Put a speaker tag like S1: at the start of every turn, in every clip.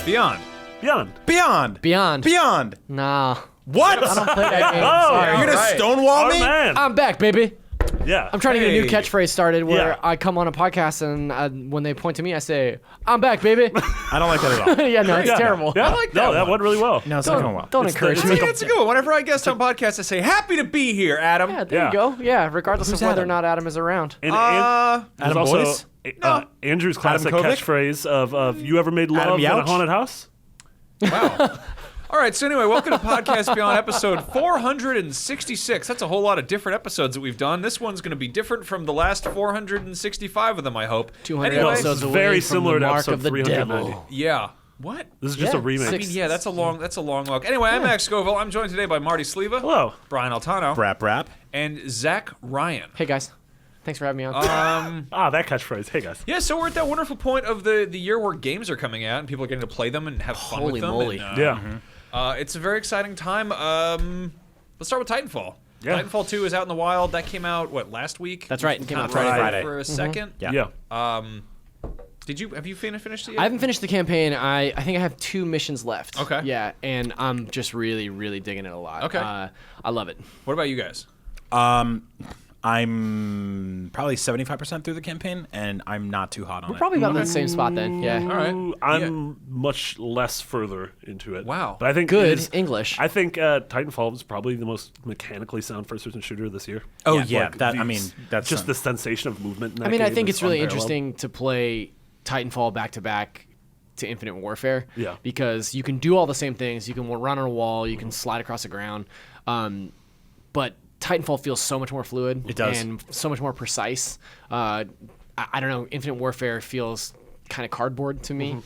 S1: Beyond.
S2: Nah.
S3: What?
S2: I don't play that game.
S3: Are you gonna stonewall me?
S4: Man.
S2: I'm back, baby.
S4: Yeah.
S2: I'm trying to get a new catchphrase started where
S4: Yeah.
S2: I come on a podcast and when they point to me, I say, "I'm back, baby."
S3: I don't like that at all.
S2: Yeah, no, it's terrible.
S4: Yeah.
S1: I like that
S4: that
S1: one.
S4: went really well.
S3: No, it's not going well.
S2: Don't encourage me.
S1: It's a good one. Whenever I guest on podcasts, I say, happy to be here, Adam.
S2: Yeah, there
S4: Yeah.
S2: you go. Yeah, regardless
S3: Who's
S2: of whether or
S3: Adam?
S2: not Adam is around.
S4: And
S1: Uh,
S4: there's
S3: Adam
S4: also
S3: Boyce?
S4: Andrew's classic
S3: Kovic?
S4: catchphrase of "You ever made love
S3: Adam
S4: in a
S3: Yauch?
S4: haunted house?"
S1: Wow. All right, so anyway, welcome to Podcast Beyond episode 466. That's a whole lot of different episodes that we've done. This one's going to be different from the last 465 of them, I hope.
S2: 200
S1: Anyway,
S2: episodes
S4: it's
S2: away
S4: very
S2: from
S4: similar
S2: the
S4: to
S2: mark
S4: episode
S2: of the
S4: 390.
S2: devil.
S1: Yeah. What?
S4: This is just a remake.
S1: I mean, yeah, that's a long walk. Anyway, I'm Max Scoville. I'm joined today by Marty Sleva.
S4: Hello.
S1: Brian Altano.
S3: Rap.
S1: And Zach Ryan.
S2: Hey, guys. Thanks for having me on.
S4: That catchphrase. Hey guys.
S1: Yeah, so we're at that wonderful point of the year where games are coming out and people are getting to play them and have fun
S2: Holy
S1: with them.
S2: moly.
S1: And,
S4: Yeah.
S1: it's a very exciting time. Let's start with Titanfall.
S4: Yeah.
S1: Titanfall 2 is out in the wild. That came out, last week?
S2: That's right. It came out
S3: Friday.
S1: For a second.
S3: Yeah.
S4: Yeah.
S1: Have you finished it yet?
S2: I haven't finished the campaign. I think I have 2 missions left.
S1: Okay.
S2: Yeah, and I'm just really, really digging it a lot.
S1: Okay.
S2: I love it.
S1: What about you guys?
S3: I'm probably 75% through the campaign, and I'm not too hot on it.
S2: Probably about in the same spot then. Yeah.
S1: All right.
S4: Ooh, I'm much less further into it.
S1: Wow.
S4: But I think
S2: Good
S4: it is-
S2: English.
S4: I think Titanfall is probably the most mechanically sound first-person shooter this year.
S3: Oh,
S4: Like,
S3: yeah.
S4: the-
S3: That's
S4: just the sensation of movement. In that
S2: I mean, I
S4: game
S2: think
S4: is
S2: it's really
S4: unparalleled.
S2: interesting to play Titanfall back to back to Infinite Warfare.
S4: Yeah.
S2: Because you can do all the same things. You can run on a wall. You can slide across the ground. But Titanfall feels so much more fluid.
S3: It does.
S2: And so much more precise. I don't know. Infinite Warfare feels kind of cardboard to me.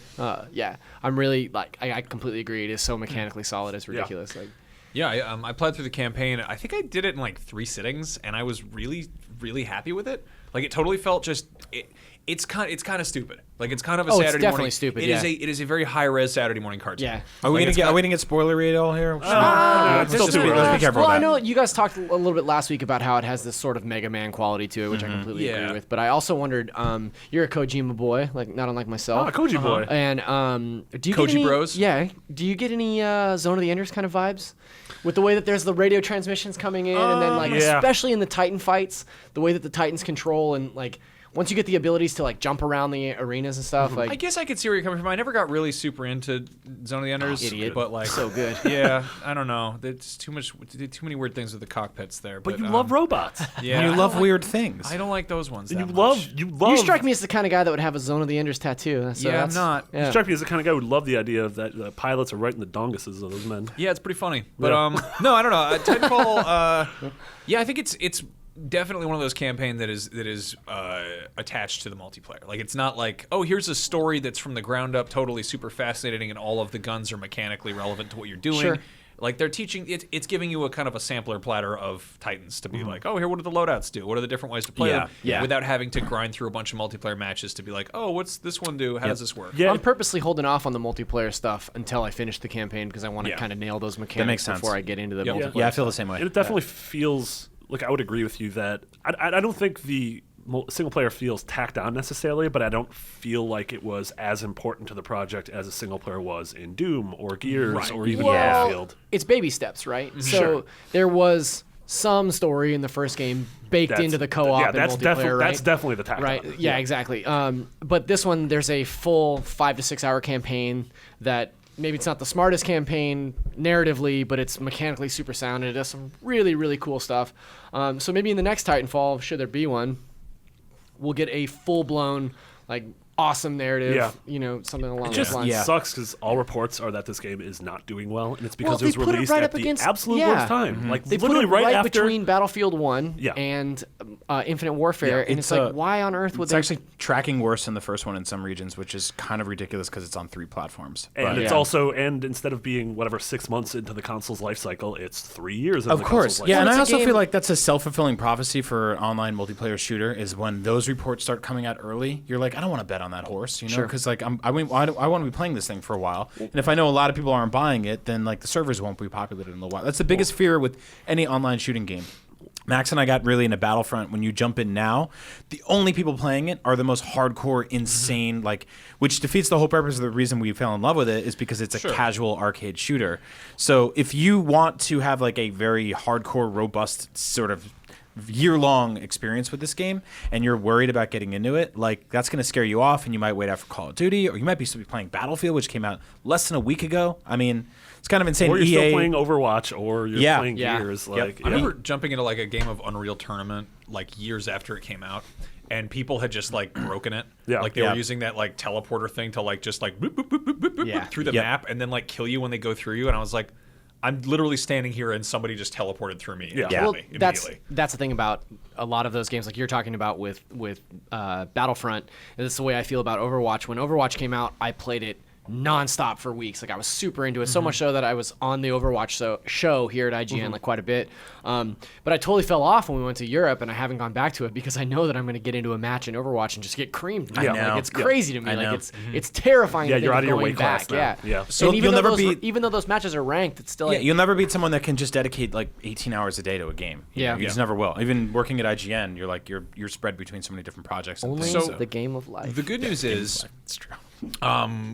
S2: Yeah. I'm really I completely agree. It is so mechanically solid. It's ridiculous. Like.
S1: Yeah, I played through the campaign. I think I did it in 3 sittings, and I was really, really happy with it. Like, it totally felt just... It's kind of stupid. Like, it's kind of a Saturday
S2: it's definitely
S1: morning.
S2: stupid.
S1: It is a very high res Saturday morning cartoon.
S2: Yeah.
S3: Are we gonna get spoilery at all here?
S4: it's still
S3: Let's
S4: too
S3: be
S4: early.
S3: careful
S2: Well,
S3: with
S2: I
S3: that.
S2: know you guys talked a little bit last week about how it has this sort of Mega Man quality to it, which I completely
S1: Yeah.
S2: agree with. But I also wondered, you're a Kojima boy, not unlike myself.
S4: Oh, Koji boy.
S2: And do you
S1: Koji
S2: get any,
S1: Bros?
S2: Yeah. Do you get any Zone of the Enders kind of vibes? With the way that there's the radio transmissions coming in, and then
S4: Yeah.
S2: especially in the Titan fights, the way that the Titans control and once you get the abilities to jump around the arenas and stuff,
S1: I guess I could see where you're coming from. I never got really super into Zone of the Enders,
S2: idiot.
S1: but
S2: So good.
S1: Yeah, I don't know. There's too many weird things with the cockpits there.
S4: But you love robots.
S1: Yeah,
S3: And you
S1: I
S3: love
S1: don't like-
S3: weird things.
S1: I don't like those ones. That
S4: you
S1: much.
S4: love.
S2: You strike me as the kind of guy that would have a Zone of the Enders tattoo. So
S1: Yeah, I'm
S2: that's-
S1: not.
S2: Yeah.
S4: You strike me as the kind of guy who would love the idea of that the pilots are right in the donguses of those men.
S1: Yeah, it's pretty funny. But
S4: Yeah.
S1: no, I don't know. Titanfall. Yeah, I think it's definitely one of those campaigns that is attached to the multiplayer. Like, it's not like, oh, here's a story that's from the ground up, totally super fascinating, and all of the guns are mechanically relevant to what you're doing.
S2: Sure.
S1: Like, they're teaching it's giving you a kind of a sampler platter of Titans to be like, oh, here, what do the loadouts do? What are the different ways to play them?
S3: Yeah.
S1: Without having to grind through a bunch of multiplayer matches to be like, oh, what's this one do? How does this work?
S4: Yeah.
S2: I'm purposely holding off on the multiplayer stuff until I finish the campaign because I want to
S1: Yeah.
S2: kind of nail those mechanics
S3: makes sense.
S2: before I get into the
S1: Yep.
S2: multiplayer.
S3: Yeah, I feel the same way.
S4: It definitely feels like I would agree with you that I don't think the single player feels tacked on necessarily, but I don't feel like it was as important to the project as a single player was in Doom or Gears or even Battlefield.
S2: It's baby steps, right? So
S4: Sure.
S2: there was some story in the first game baked into the co-op
S4: Yeah,
S2: and
S4: that's
S2: multiplayer, right?
S4: that's definitely the tack.
S2: Right.
S4: on it.
S2: Yeah, exactly. But this one, there's a full 5 to 6 hour campaign that maybe it's not the smartest campaign narratively, but it's mechanically super sound and it does some really, really cool stuff. So maybe in the next Titanfall, should there be one, we'll get a full blown awesome narrative.
S4: Yeah.
S2: Something along
S4: It
S2: those
S4: just
S2: lines.
S4: sucks because all reports are that this game is not doing well, and it's because
S2: Well,
S4: it was
S2: they put it
S4: released
S2: right
S4: at
S2: up
S4: the
S2: against-
S4: absolute
S2: yeah.
S4: worst time. Like
S2: They put
S4: literally
S2: it
S4: right after.
S2: between Battlefield 1
S3: Yeah.
S2: and Infinite Warfare,
S3: Yeah,
S2: and
S3: it's
S2: it's like, why on earth would
S3: It's
S2: they...
S3: actually tracking worse than the first one in some regions, which is kind of ridiculous because it's on 3 platforms.
S4: And
S3: But-
S4: it's
S2: Yeah.
S4: also, and instead of being 6 months into the console's life cycle, it's 3 years. Into
S3: Of
S4: the
S3: course,
S4: console's life
S3: yeah, and
S2: it's
S3: I
S2: a
S3: also
S2: game-
S3: feel like that's a self-fulfilling prophecy for online multiplayer shooter. Is when those reports start coming out early, you're like, I don't want to bet on that horse,
S2: Sure.
S3: because I want to be playing this thing for a while, and if I know a lot of people aren't buying it, then the servers won't be populated in a little while. That's the biggest fear with any online shooting game. Max and I got really into Battlefront. When you jump in now, the only people playing it are the most hardcore, insane, like, which defeats the whole purpose of the reason we fell in love with it is because it's a casual arcade shooter. So if you want to have like a very hardcore, robust sort of year-long experience with this game and you're worried about getting into it, like that's going to scare you off and you might wait out for Call of Duty, or you might be still playing Battlefield, which came out less than a week ago. I mean, it's kind of insane.
S4: Or you're still playing Overwatch, or you're playing Gears. Like,
S1: I remember jumping into like a game of Unreal Tournament like years after it came out, and people had just like broken it. Like they were using that like teleporter thing to like just like boop, boop, boop, boop, boop, boop, through the map and then like kill you when they go through you. And I was like, I'm literally standing here and somebody just teleported through me.
S2: Well, that's the thing about a lot of those games, like you're talking about with Battlefront. And this is the way I feel about Overwatch. When Overwatch came out, I played it nonstop for weeks. Like I was super into it, so much so that I was on the Overwatch show here at IGN like quite a bit. But I totally fell off when we went to Europe, and I haven't gone back to it because I know that I'm going to get into a match in Overwatch and just get creamed.
S3: I know.
S2: Like it's crazy to me. Like it's terrifying.
S4: Yeah,
S2: to
S4: you're
S2: think
S4: out of your
S2: going
S4: weight class
S2: back.
S4: now. Yeah.
S3: So
S2: and
S3: you'll never beat.
S2: Even though those matches are ranked, it's still like,
S3: you'll never beat someone that can just dedicate like 18 hours a day to a game. You just never will. Even working at IGN, you're like you're spread between so many different projects. And
S2: only
S3: things,
S2: the game of life.
S1: The good news is,
S3: it's true.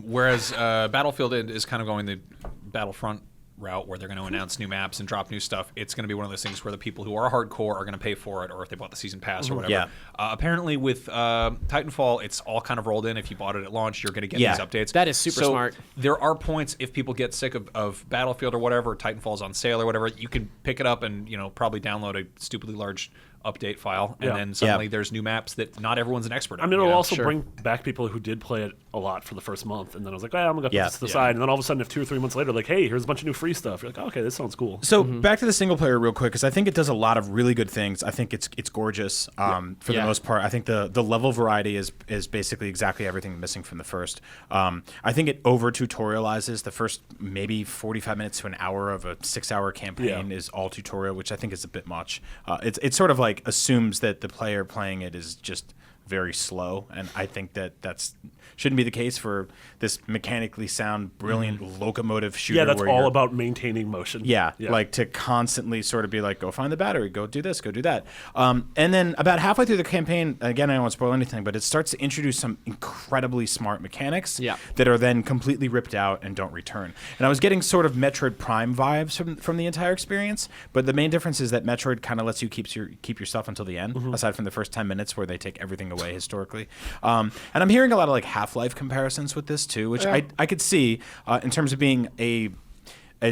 S1: Whereas Battlefield is kind of going the Battlefront route where they're going to announce new maps and drop new stuff, it's going to be one of those things where the people who are hardcore are going to pay for it, or if they bought the season pass or whatever. Apparently with Titanfall, it's all kind of rolled in. If you bought it at launch, you're going to get these updates.
S2: That is super smart.
S1: There are points, if people get sick of Battlefield or whatever, Titanfall's on sale or whatever, you can pick it up and probably download a stupidly large update file, and then suddenly there's new maps that not everyone's an expert on.
S4: I mean, it'll also bring back people who did play it a lot for the first month, and then I was like, I'm going to put this to the side. And then all of a sudden, if 2 or 3 months later, like, hey, here's a bunch of new free stuff. You're like, okay, this sounds cool.
S3: So back to the single player real quick, because I think it does a lot of really good things. I think it's gorgeous for the most part. I think the level variety is basically exactly everything missing from the first. I think it over tutorializes the first maybe 45 minutes to an hour of a 6-hour campaign is all tutorial, which I think is a bit much. It sort of like assumes that the player playing it is just very slow, and I think that's shouldn't be the case for this mechanically sound, brilliant locomotive shooter.
S4: Yeah, that's all about maintaining motion.
S3: Yeah, like to constantly sort of be like, go find the battery, go do this, go do that. And then about halfway through the campaign, again, I don't want to spoil anything, but it starts to introduce some incredibly smart mechanics that are then completely ripped out and don't return. And I was getting sort of Metroid Prime vibes from the entire experience, but the main difference is that Metroid kind of lets you keep your stuff until the end, aside from the first 10 minutes where they take everything away historically. And I'm hearing a lot of like Half-Life comparisons with this too, which I could see in terms of being a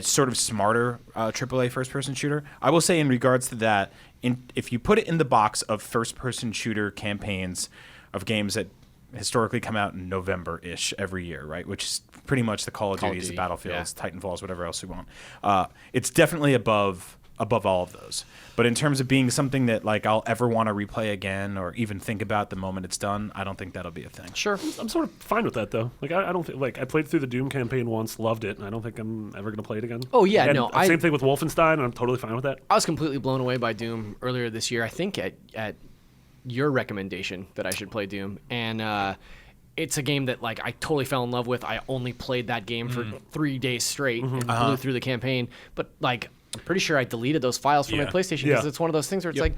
S3: sort of smarter AAA first-person shooter. I will say in regards to that, if you put it in the box of first-person shooter campaigns of games that historically come out in November-ish every year, right? Which is pretty much the Call of Duties, the Battlefields, Titanfalls, whatever else we want. It's definitely above all of those. But in terms of being something that like I'll ever want to replay again or even think about the moment it's done, I don't think that'll be a thing.
S2: Sure.
S4: I'm sort of fine with that though. Like I don't think like I played through the Doom campaign once, loved it, and I don't think I'm ever going to play it again.
S2: Oh yeah,
S4: and same thing with Wolfenstein, and I'm totally fine with that.
S2: I was completely blown away by Doom earlier this year. I think at your recommendation that I should play Doom, and it's a game that like I totally fell in love with. I only played that game for 3 days straight and blew through the campaign. But like I'm pretty sure I deleted those files from my PlayStation because it's one of those things where it's like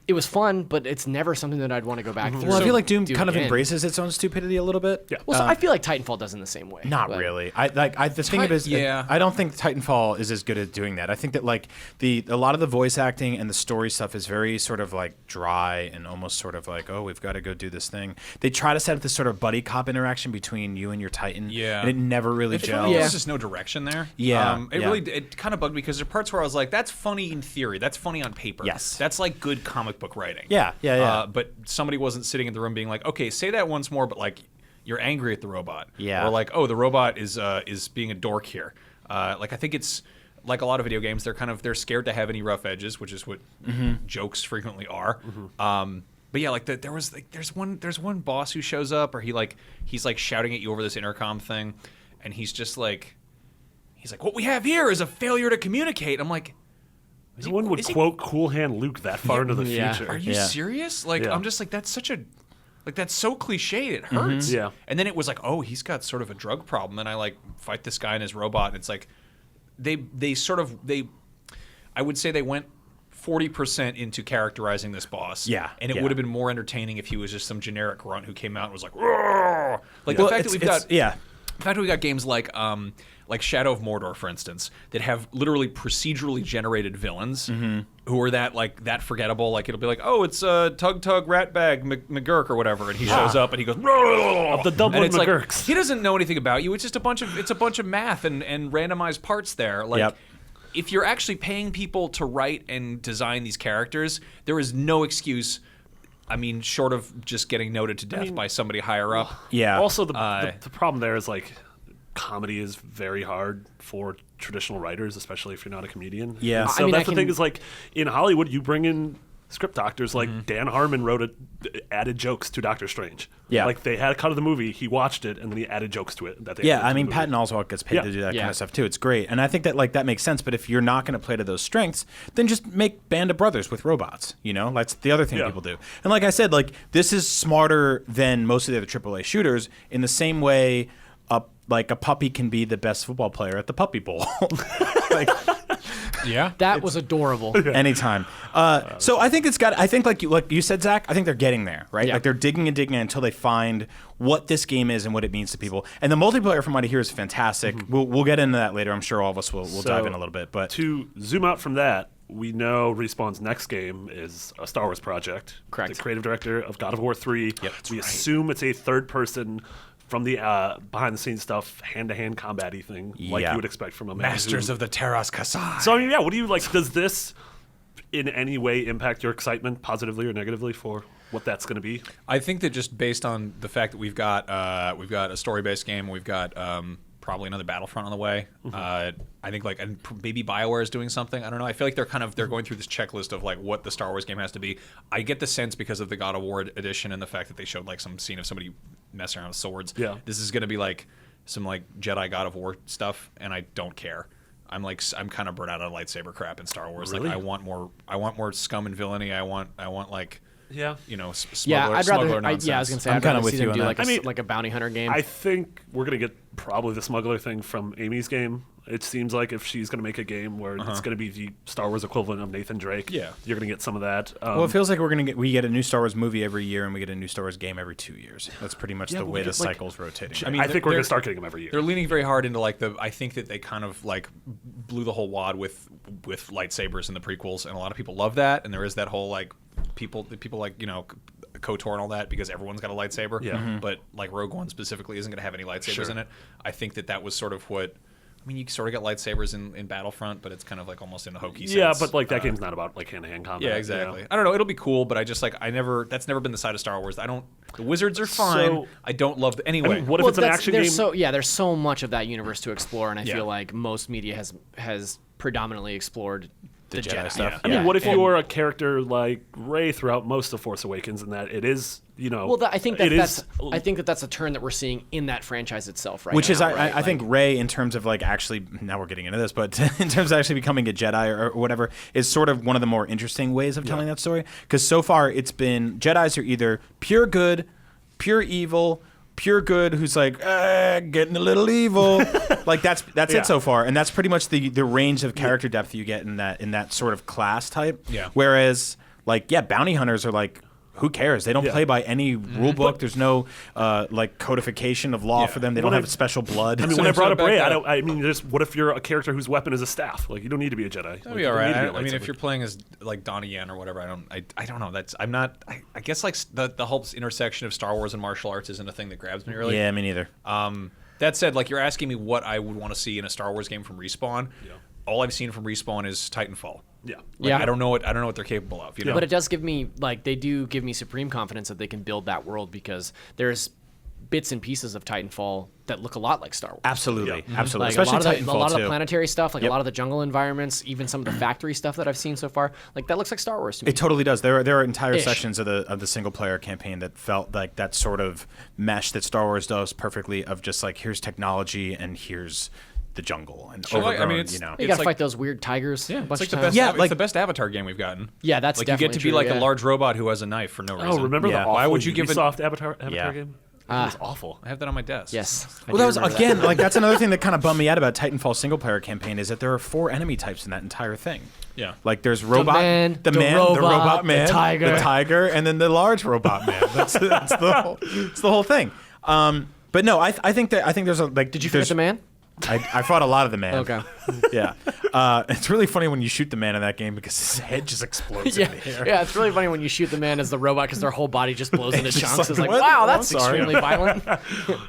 S2: it was fun, but it's never something that I'd want to go back through.
S3: Well, I feel like Doom kind of embraces its own stupidity a little bit.
S2: Yeah. Well, so I feel like Titanfall does in the same way.
S3: Not really. The thing of it is, I don't think Titanfall is as good at doing that. I think that like a lot of the voice acting and the story stuff is very sort of like dry and almost sort of like, oh, we've got to go do this thing. They try to set up this sort of buddy cop interaction between you and your Titan. Yeah. And it never really gels.
S1: There's just no direction there.
S3: Yeah.
S1: It kind of bugged me because there are parts where I was like, that's funny in theory. That's funny on paper.
S3: Yes.
S1: That's like good comic book writing.
S3: Yeah.
S1: But somebody wasn't sitting in the room being like, okay, say that once more, but like you're angry at the robot.
S3: Yeah.
S1: Or like, oh, the robot is being a dork here. Like I think it's like a lot of video games. They're scared to have any rough edges, which is what jokes frequently are. But yeah, like there's one boss who shows up, or he's like shouting at you over this intercom thing, and he's like, what we have here is a failure to communicate. I'm like,
S4: no one would quote Cool Hand Luke that far into the future.
S1: Are you serious? Like, I'm just like, that's such a, like, that's so cliched. It hurts.
S4: Yeah.
S1: And then it was like, oh, he's got sort of a drug problem, and I like fight this guy and his robot, and it's like, I would say they went 40% into characterizing this boss.
S3: Yeah,
S1: and it
S3: yeah.
S1: would have been more entertaining if he was just some generic grunt who came out and was like, "Roar!" Like the fact that we've got the fact that we got games like Shadow of Mordor, for instance, that have literally procedurally generated villains who are that forgettable. Like it'll be like, oh, it's Tug Ratbag McGurk or whatever, and he shows up and he goes,
S4: Of the Dublin
S1: and it's
S4: McGurks.
S1: like, he doesn't know anything about you. It's just a bunch of math and randomized parts there. Like if you're actually paying people to write and design these characters, there is no excuse. I mean, short of just getting noted to death by somebody higher up.
S3: Yeah.
S4: Also, the problem there is like comedy is very hard for traditional writers, especially if you're not a comedian.
S3: Yeah.
S4: And so that's the thing is like in Hollywood, you bring in script doctors like Dan Harmon added jokes to Doctor Strange.
S3: Yeah.
S4: Like they had a cut of the movie, he watched it, and then he added jokes to it.
S3: I mean, Patton Oswalt gets paid to do that kind of stuff too. It's great. And I think that that makes sense. But if you're not going to play to those strengths, then just make Band of Brothers with robots. That's the other thing people do. And like I said, this is smarter than most of the other AAA shooters in the same way a puppy can be the best football player at the Puppy Bowl.
S2: That was adorable.
S3: Anytime. So I think like you said, Zach, I think they're getting there, right? Like they're digging and digging until they find what this game is and what it means to people. And the multiplayer, from what I hear, is fantastic. We'll get into that later. I'm sure all of us will dive in a little bit. But
S4: to zoom out from that, we know Respawn's next game is a Star Wars project.
S2: Correct.
S4: The creative director of God of War 3. We assume it's a third person from the behind-the-scenes stuff, hand-to-hand combat-y thing, like you would expect from a man
S1: Masters of the Terras Kasai.
S4: So, I mean, what do you like? Does this in any way impact your excitement, positively or negatively, for what that's going to be?
S1: I think that just based on the fact that we've got a story-based game, we've got probably another Battlefront on the way. I think and maybe BioWare is doing something. I don't know. I feel like they're going through this checklist of what the Star Wars game has to be. I get the sense because of the God of War edition and the fact that they showed some scene of somebody messing around with swords. Yeah. This is going to be some Jedi God of War stuff, and I don't care. I'm kind of burnt out on lightsaber crap in Star Wars.
S4: Really?
S1: I want more scum and villainy. I want
S2: Smuggler,
S1: I'd rather. I was gonna
S2: say
S3: I'm kind of
S2: rather
S3: with
S2: see
S3: you
S2: them
S3: on
S2: do
S3: that.
S2: like a bounty hunter game.
S4: I think we're going to get probably the smuggler thing from Amy's game. It seems like if she's going to make a game where it's going to be the Star Wars equivalent of Nathan Drake, you're going to get some of that.
S3: Well, it feels like we get a new Star Wars movie every year, and we get a new Star Wars game every 2 years. That's pretty much the way the cycle's rotating.
S4: I mean, I think we're going to start getting them every year.
S1: They're leaning very hard into I think that they kind of blew the whole wad with lightsabers in the prequels, and a lot of people love that. And there is that whole people KOTOR and all that because everyone's got a lightsaber.
S4: Yeah.
S1: But Rogue One specifically isn't going to have any lightsabers in it. I think that was sort of what. I mean, you sort of get lightsabers in Battlefront, but it's kind of almost in a hokey sense.
S4: Yeah, but that game's not about hand-to-hand combat.
S1: Yeah, exactly. I don't know. It'll be cool, but I just that's never been the side of Star Wars. The wizards are fine. So, I don't love anyway.
S4: What if it's an action game?
S2: There's so much of that universe to explore, and I feel like most media has predominantly explored the Jedi stuff.
S4: Yeah. I mean, what if you're a character like Rey throughout most of Force Awakens, and that it is,
S2: Well, I think that's a turn that we're seeing in that franchise itself, right?
S3: Which
S2: now,
S3: is, I think Rey, in terms of actually, now we're getting into this, but in terms of actually becoming a Jedi or whatever, is sort of one of the more interesting ways of telling that story. Because so far, it's been Jedis are either pure good, pure evil. Pure good who's getting a little evil. That's it so far. And that's pretty much the range of character depth you get in that sort of class type.
S1: Yeah.
S3: Whereas bounty hunters are who cares? They don't play by any rule book. There's no codification of law for them. They don't have special blood.
S4: I mean, when I brought up Rey, what if you're a character whose weapon is a staff? You don't need to be a Jedi.
S1: That'd be all right. I mean, if you're playing as Donnie Yen or whatever, I don't know. I guess the whole intersection of Star Wars and martial arts isn't a thing that grabs me really.
S3: Yeah, me neither.
S1: That said, you're asking me what I would want to see in a Star Wars game from Respawn. Yeah. All I've seen from Respawn is Titanfall.
S4: Yeah.
S1: I don't know what they're capable of.
S2: But it does give me they do give me supreme confidence that they can build that world because there's bits and pieces of Titanfall that look a lot like Star Wars.
S3: Absolutely, absolutely.
S2: Especially
S3: Titanfall
S2: a lot of
S3: too.
S2: the planetary stuff, a lot of the jungle environments, even some of the factory stuff that I've seen so far. That looks like Star Wars to me.
S3: It totally does. There are entire sections of the single player campaign that felt like that sort of mesh that Star Wars does perfectly. Of just here's technology and here's the jungle and overgrown,
S2: you gotta fight those weird tigers.
S1: Yeah,
S2: it's
S1: the best Avatar game we've gotten.
S2: Yeah, that's
S1: you get to be a large robot who has a knife for no reason.
S4: Oh, remember the awful
S1: why would you give
S4: Ubisoft Avatar game? It was awful.
S1: I have that on my desk.
S2: Yes.
S3: Well, that was again like that's another thing that kind of bummed me out about Titanfall single player campaign is that there are 4 enemy types in that entire thing.
S1: Yeah.
S3: Like there's robot,
S2: the robot
S3: man,
S2: the tiger,
S3: and then the large robot man. That's the whole thing. But no, I think there's a like.
S2: Did you finish the man?
S3: I fought a lot of the man.
S2: Okay.
S3: Yeah. It's really funny when you shoot the man in that game because his head just explodes in the air.
S2: Yeah, it's really funny when you shoot the man as the robot because their whole body just blows into
S3: just
S2: chunks.
S3: like,
S2: It's like,
S3: what?
S2: wow,
S3: Oh,
S2: that's
S3: I'm sorry.
S2: extremely violent.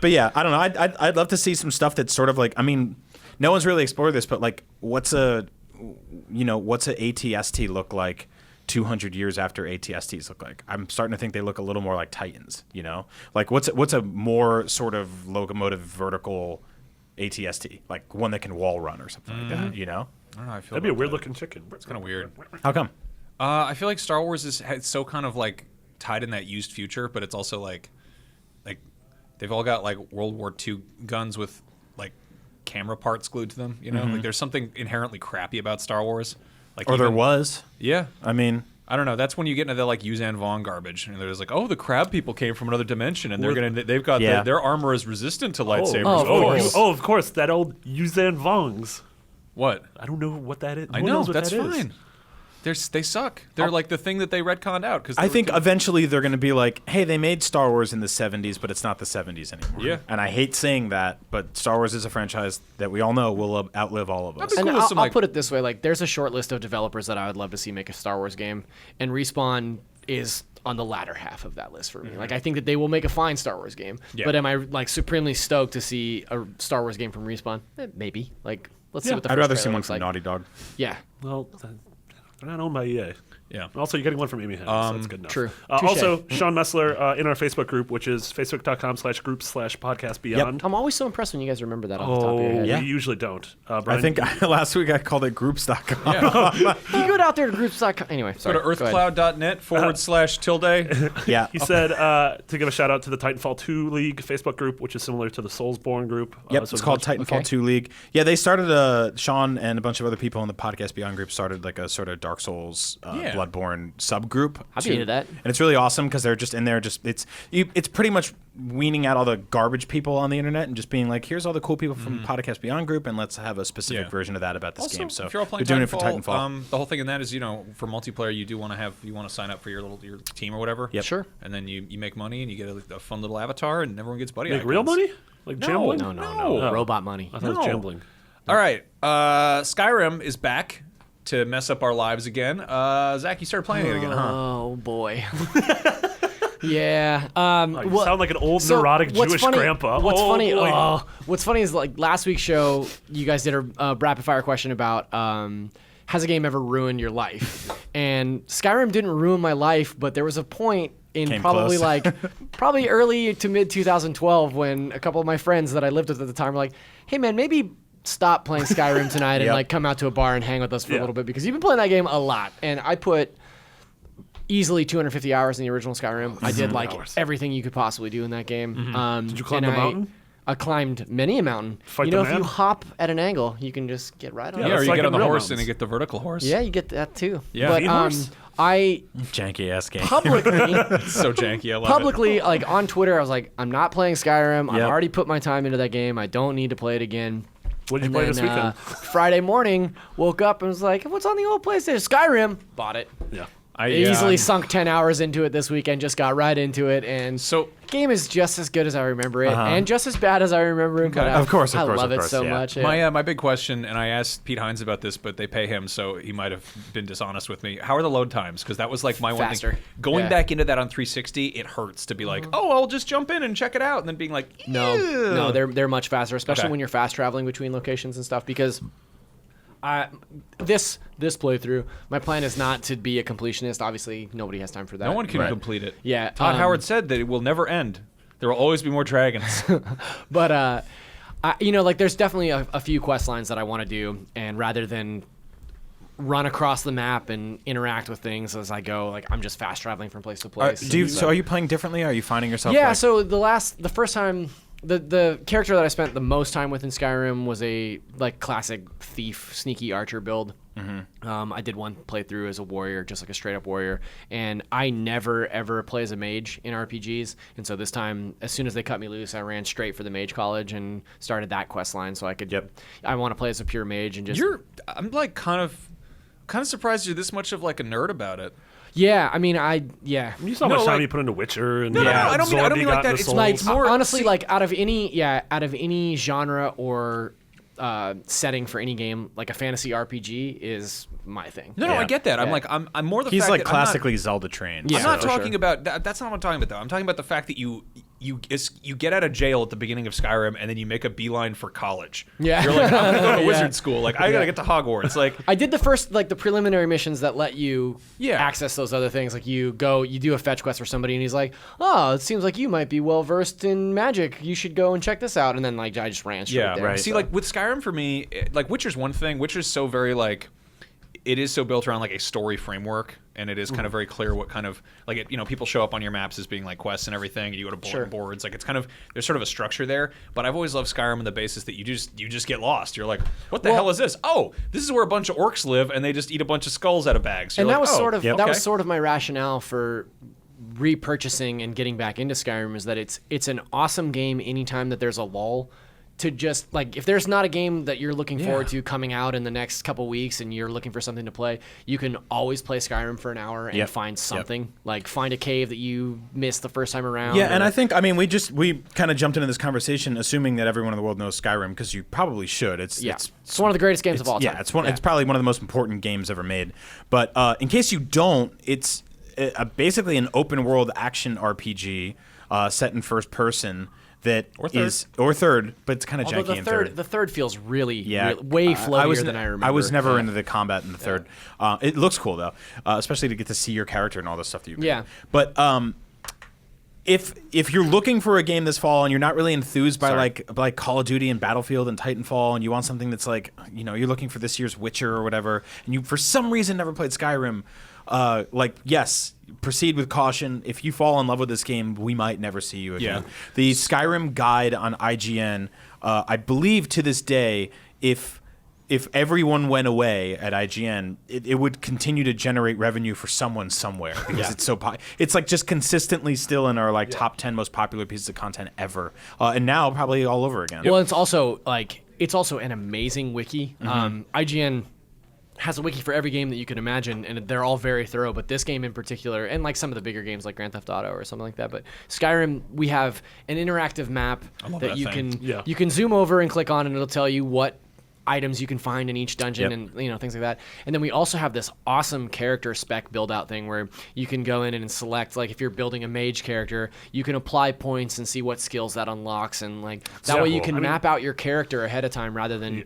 S3: But yeah, I don't know. I'd love to see some stuff that's sort of like. I mean, no one's really explored this, but like, what's a ATST look like 200 years after ATSTs look like? I'm starting to think they look a little more like Titans. You know, like what's a more sort of locomotive vertical ATST, like one that can wall run or something like that. You know,
S1: I don't know. I feel
S4: That'd be a
S1: about
S4: weird
S1: that.
S4: looking chicken.
S1: It's kind of weird.
S3: how come?
S1: I feel like Star Wars is so kind of like tied in that used future, but it's also like they've all got like World War II guns with like camera parts glued to them. You know, like there's something inherently crappy about Star Wars. Like
S3: Or there was.
S1: Yeah.
S3: I mean,
S1: I don't know. That's when you get into the like Yuzan Vong garbage, and there's like, oh, the crab people came from another dimension, and they've got their armor is resistant to lightsabers.
S2: of course.
S4: Of course, that old Yuzan Vongs.
S1: What?
S4: I don't know what that is.
S1: I
S4: Who
S1: know
S4: knows what
S1: that's
S4: that is?
S1: fine. They suck. They're like the thing that they retconned out. Because
S3: I think eventually they're going to be like, hey, they made Star Wars in the 70s, but it's not the 70s anymore.
S1: Yeah.
S3: And I hate saying that, but Star Wars is a franchise that we all know will outlive all of us.
S1: That'd be
S2: And
S1: cool with some,
S2: I'll
S1: like-
S2: put it this way: like, there's a short list of developers that I would love to see make a Star Wars game, and Respawn is on the latter half of that list for me. Like, I think that they will make a fine Star Wars game.
S1: Yeah.
S2: But am I like supremely stoked to see a Star Wars game from Respawn? Maybe. Like, let's see what the
S3: I'd
S2: first
S3: rather see
S2: trailer
S3: one
S2: looks
S3: from
S2: like.
S3: Naughty Dog.
S2: Yeah.
S4: Well, they're not owned by EA.
S1: Yeah.
S4: Also, you're getting one from Amy Hennig, so that's good enough.
S2: True.
S4: Also, Sean Messler in our Facebook group, which is facebook.com/groups/podcastbeyond.
S2: I'm always so impressed when you guys remember that off the top of your head.
S3: yeah.
S4: We usually don't.
S3: I
S4: Brian,
S3: think last week I called it groups.com.
S1: Yeah.
S2: You go out there to groups.com. Anyway,
S1: Go
S2: sorry.
S1: to earthcloud.net/tilde.
S3: Yeah.
S4: he said to give a shout out to the Titanfall 2 League Facebook group, which is similar to the Soulsborne group.
S3: Yep,
S4: So
S3: it's called
S4: there's a bunch-
S3: Titanfall 2 League. Yeah, they started Sean and a bunch of other people in the Podcast Beyond group started like a sort of Dark Souls,
S1: Yeah.
S3: Bloodborne subgroup.
S2: I'd be into that.
S3: And it's really awesome because they're just in there. It's pretty much weaning out all the garbage people on the internet and just being like, here's all the cool people from Podcast Beyond group, and let's have a specific
S1: Yeah.
S3: version of that about this
S1: Also,
S3: game. So
S1: if you're all playing
S3: they're doing it for Titanfall.
S1: the whole thing in that is, for multiplayer, you do want to sign up for your team or whatever.
S3: Yep.
S2: Sure.
S1: And then you make money and you get a fun little avatar, and everyone gets buddy
S4: Make
S1: icons.
S4: real money? Like gambling?
S2: No.
S1: No.
S2: Robot money.
S4: I thought it was
S1: No.
S4: gambling.
S1: All right, Skyrim is back to mess up our lives again. Zach, you started playing it again, huh?
S2: Oh, boy. Yeah.
S4: You sound like an old neurotic Jewish grandpa.
S2: What's
S4: Oh,
S2: funny?
S4: boy.
S2: What's funny is like last week's show, you guys did a rapid fire question about has a game ever ruined your life? And Skyrim didn't ruin my life, but there was a point in
S3: Came
S2: probably
S3: close.
S2: probably early to mid 2012 when a couple of my friends that I lived with at the time were like, "Hey man, maybe stop playing Skyrim tonight and
S3: Yep.
S2: like come out to a bar and hang with us for a
S4: Yeah.
S2: little bit because you've been playing that game a lot." And I put easily 250 hours in the original Skyrim. I did like
S4: hours.
S2: everything you could possibly do in that game.
S4: Did you climb
S2: and
S4: the mountain?
S2: I climbed many a mountain.
S4: Fight
S2: you
S4: the
S2: know, if
S4: man?
S2: you hop at an angle, you can just get right on
S4: Yeah,
S2: it.
S1: Yeah, or
S4: that's
S1: you
S4: like
S1: get on
S4: in
S1: the
S4: real
S1: horse
S4: mountains.
S1: and you get the vertical horse.
S2: Yeah, you get that too.
S1: Yeah.
S2: But
S4: V-horse?
S2: I
S3: Janky ass game.
S2: publicly
S1: It's so janky. I love it.
S2: publicly like on Twitter I was like, I'm not playing Skyrim. I've
S3: Yep.
S2: already put my time into that game. I don't need to play it again.
S4: What did you
S2: And
S4: play
S2: then,
S4: this weekend?
S2: Friday morning, woke up and was like, what's on the old PlayStation? Skyrim. Bought it.
S4: Yeah.
S1: I
S2: Easily sunk 10 hours into it this weekend, just got right into it, and
S1: So
S2: the game is just as good as I remember it, and just as bad as I remember it. But
S1: Okay.
S2: I,
S3: Of course,
S2: I love it
S3: of course,
S2: so
S3: yeah.
S2: much. Yeah.
S1: my big question, and I asked Pete Hines about this, but they pay him, so he might have been dishonest with me. How are the load times? Because that was like my one
S2: Faster.
S1: thing. Going
S2: Yeah.
S1: back into that on 360, it hurts to be like, oh, I'll just jump in and check it out, and then being like,
S2: No,
S1: "Ew."
S2: they're much faster, especially
S1: Okay.
S2: when you're fast traveling between locations and stuff. Because this playthrough, my plan is not to be a completionist. Obviously, nobody has time for that.
S1: No one can
S3: Right.
S1: complete it.
S2: Yeah,
S1: Todd Howard said that it will never end. There will always be more dragons.
S2: But there's definitely a few quest lines that I want to do, and rather than run across the map and interact with things as I go, like I'm just fast traveling from place to place.
S3: So are you playing differently? Are you finding yourself?
S2: Yeah,
S3: like,
S2: so the first time, the character that I spent the most time with in Skyrim was a like classic thief, sneaky archer build. I did one playthrough as a warrior, just like a straight up warrior, and I never ever play as a mage in RPGs. And so this time, as soon as they cut me loose, I ran straight for the mage college and started that quest line so I could. I want to play as a pure mage and just.
S1: I'm like kind of surprised you're this much of like a nerd about it.
S2: Yeah, I mean,
S4: You saw how much time you put into Witcher, and
S1: I don't mean like that. It's more
S2: honestly like out of any genre or setting for any game, like a fantasy RPG is my thing.
S1: No, I get that. I'm more the
S3: He's
S1: fact
S3: like
S1: that
S3: classically Zelda trained.
S1: I'm not talking about that. That's not what I'm talking about, though. I'm talking about the fact that you get out of jail at the beginning of Skyrim, and then you make a beeline for college.
S2: Yeah,
S1: you're like, I'm gonna go to wizard school. Like, I gotta get to Hogwarts. Like,
S2: I did the first, like the preliminary missions that let you access those other things. Like you do a fetch quest for somebody, and he's like, oh, it seems like you might be well versed in magic. You should go and check this out. And then like I just ran straight there.
S3: Right.
S1: See, like with Skyrim, for me, like Witcher's one thing. Witcher's so very like. It is so built around like a story framework, and it is kind of very clear what kind of like it, people show up on your maps as being like quests and everything, and you go to bulletin boards. Like it's kind of there's sort of a structure there. But I've always loved Skyrim on the basis that you just get lost. You're like, what the hell is this? Oh, this is where a bunch of orcs live, and they just eat a bunch of skulls out of bags. So
S2: and that was
S1: that
S2: was sort of my rationale for repurchasing and getting back into Skyrim is that it's an awesome game anytime that there's a lull. To just like if there's not a game that you're looking forward to coming out in the next couple weeks and you're looking for something to play, you can always play Skyrim for an hour and find something. Like find a cave that you missed the first time around.
S3: Yeah, and I think we kind of jumped into this conversation assuming that everyone in the world knows Skyrim because you probably should. It's
S2: one of the greatest games of all time.
S3: Yeah, it's probably one of the most important games ever made. But in case you don't, it's basically an open world action RPG set in first person. Or third, but it's kind of janky in third.
S2: The third feels really way floatier than I remember.
S3: I was never into the combat in the third. It looks cool though, especially to get to see your character and all the stuff that you.
S2: Yeah.
S3: But if you're looking for a game this fall and you're not really enthused by like Call of Duty and Battlefield and Titanfall, and you want something that's like you're looking for this year's Witcher or whatever, and you for some reason never played Skyrim. Yes, proceed with caution. If you fall in love with this game, we might never see you again. Yeah. The Skyrim guide on IGN, I believe to this day, if everyone went away at IGN, it would continue to generate revenue for someone somewhere because it's so it's like just consistently still in our top 10 most popular pieces of content ever, and now probably all over again.
S2: Well, it's also an amazing wiki. IGN has a wiki for every game that you can imagine, and they're all very thorough, but this game in particular, and like some of the bigger games like Grand Theft Auto or something like that, but Skyrim, we have an interactive map that you can zoom over and click on, and it'll tell you what items you can find in each dungeon and things like that. And then we also have this awesome character spec build out thing where you can go in and select, like if you're building a mage character, you can apply points and see what skills that unlocks, and like that way you can map out your character ahead of time rather than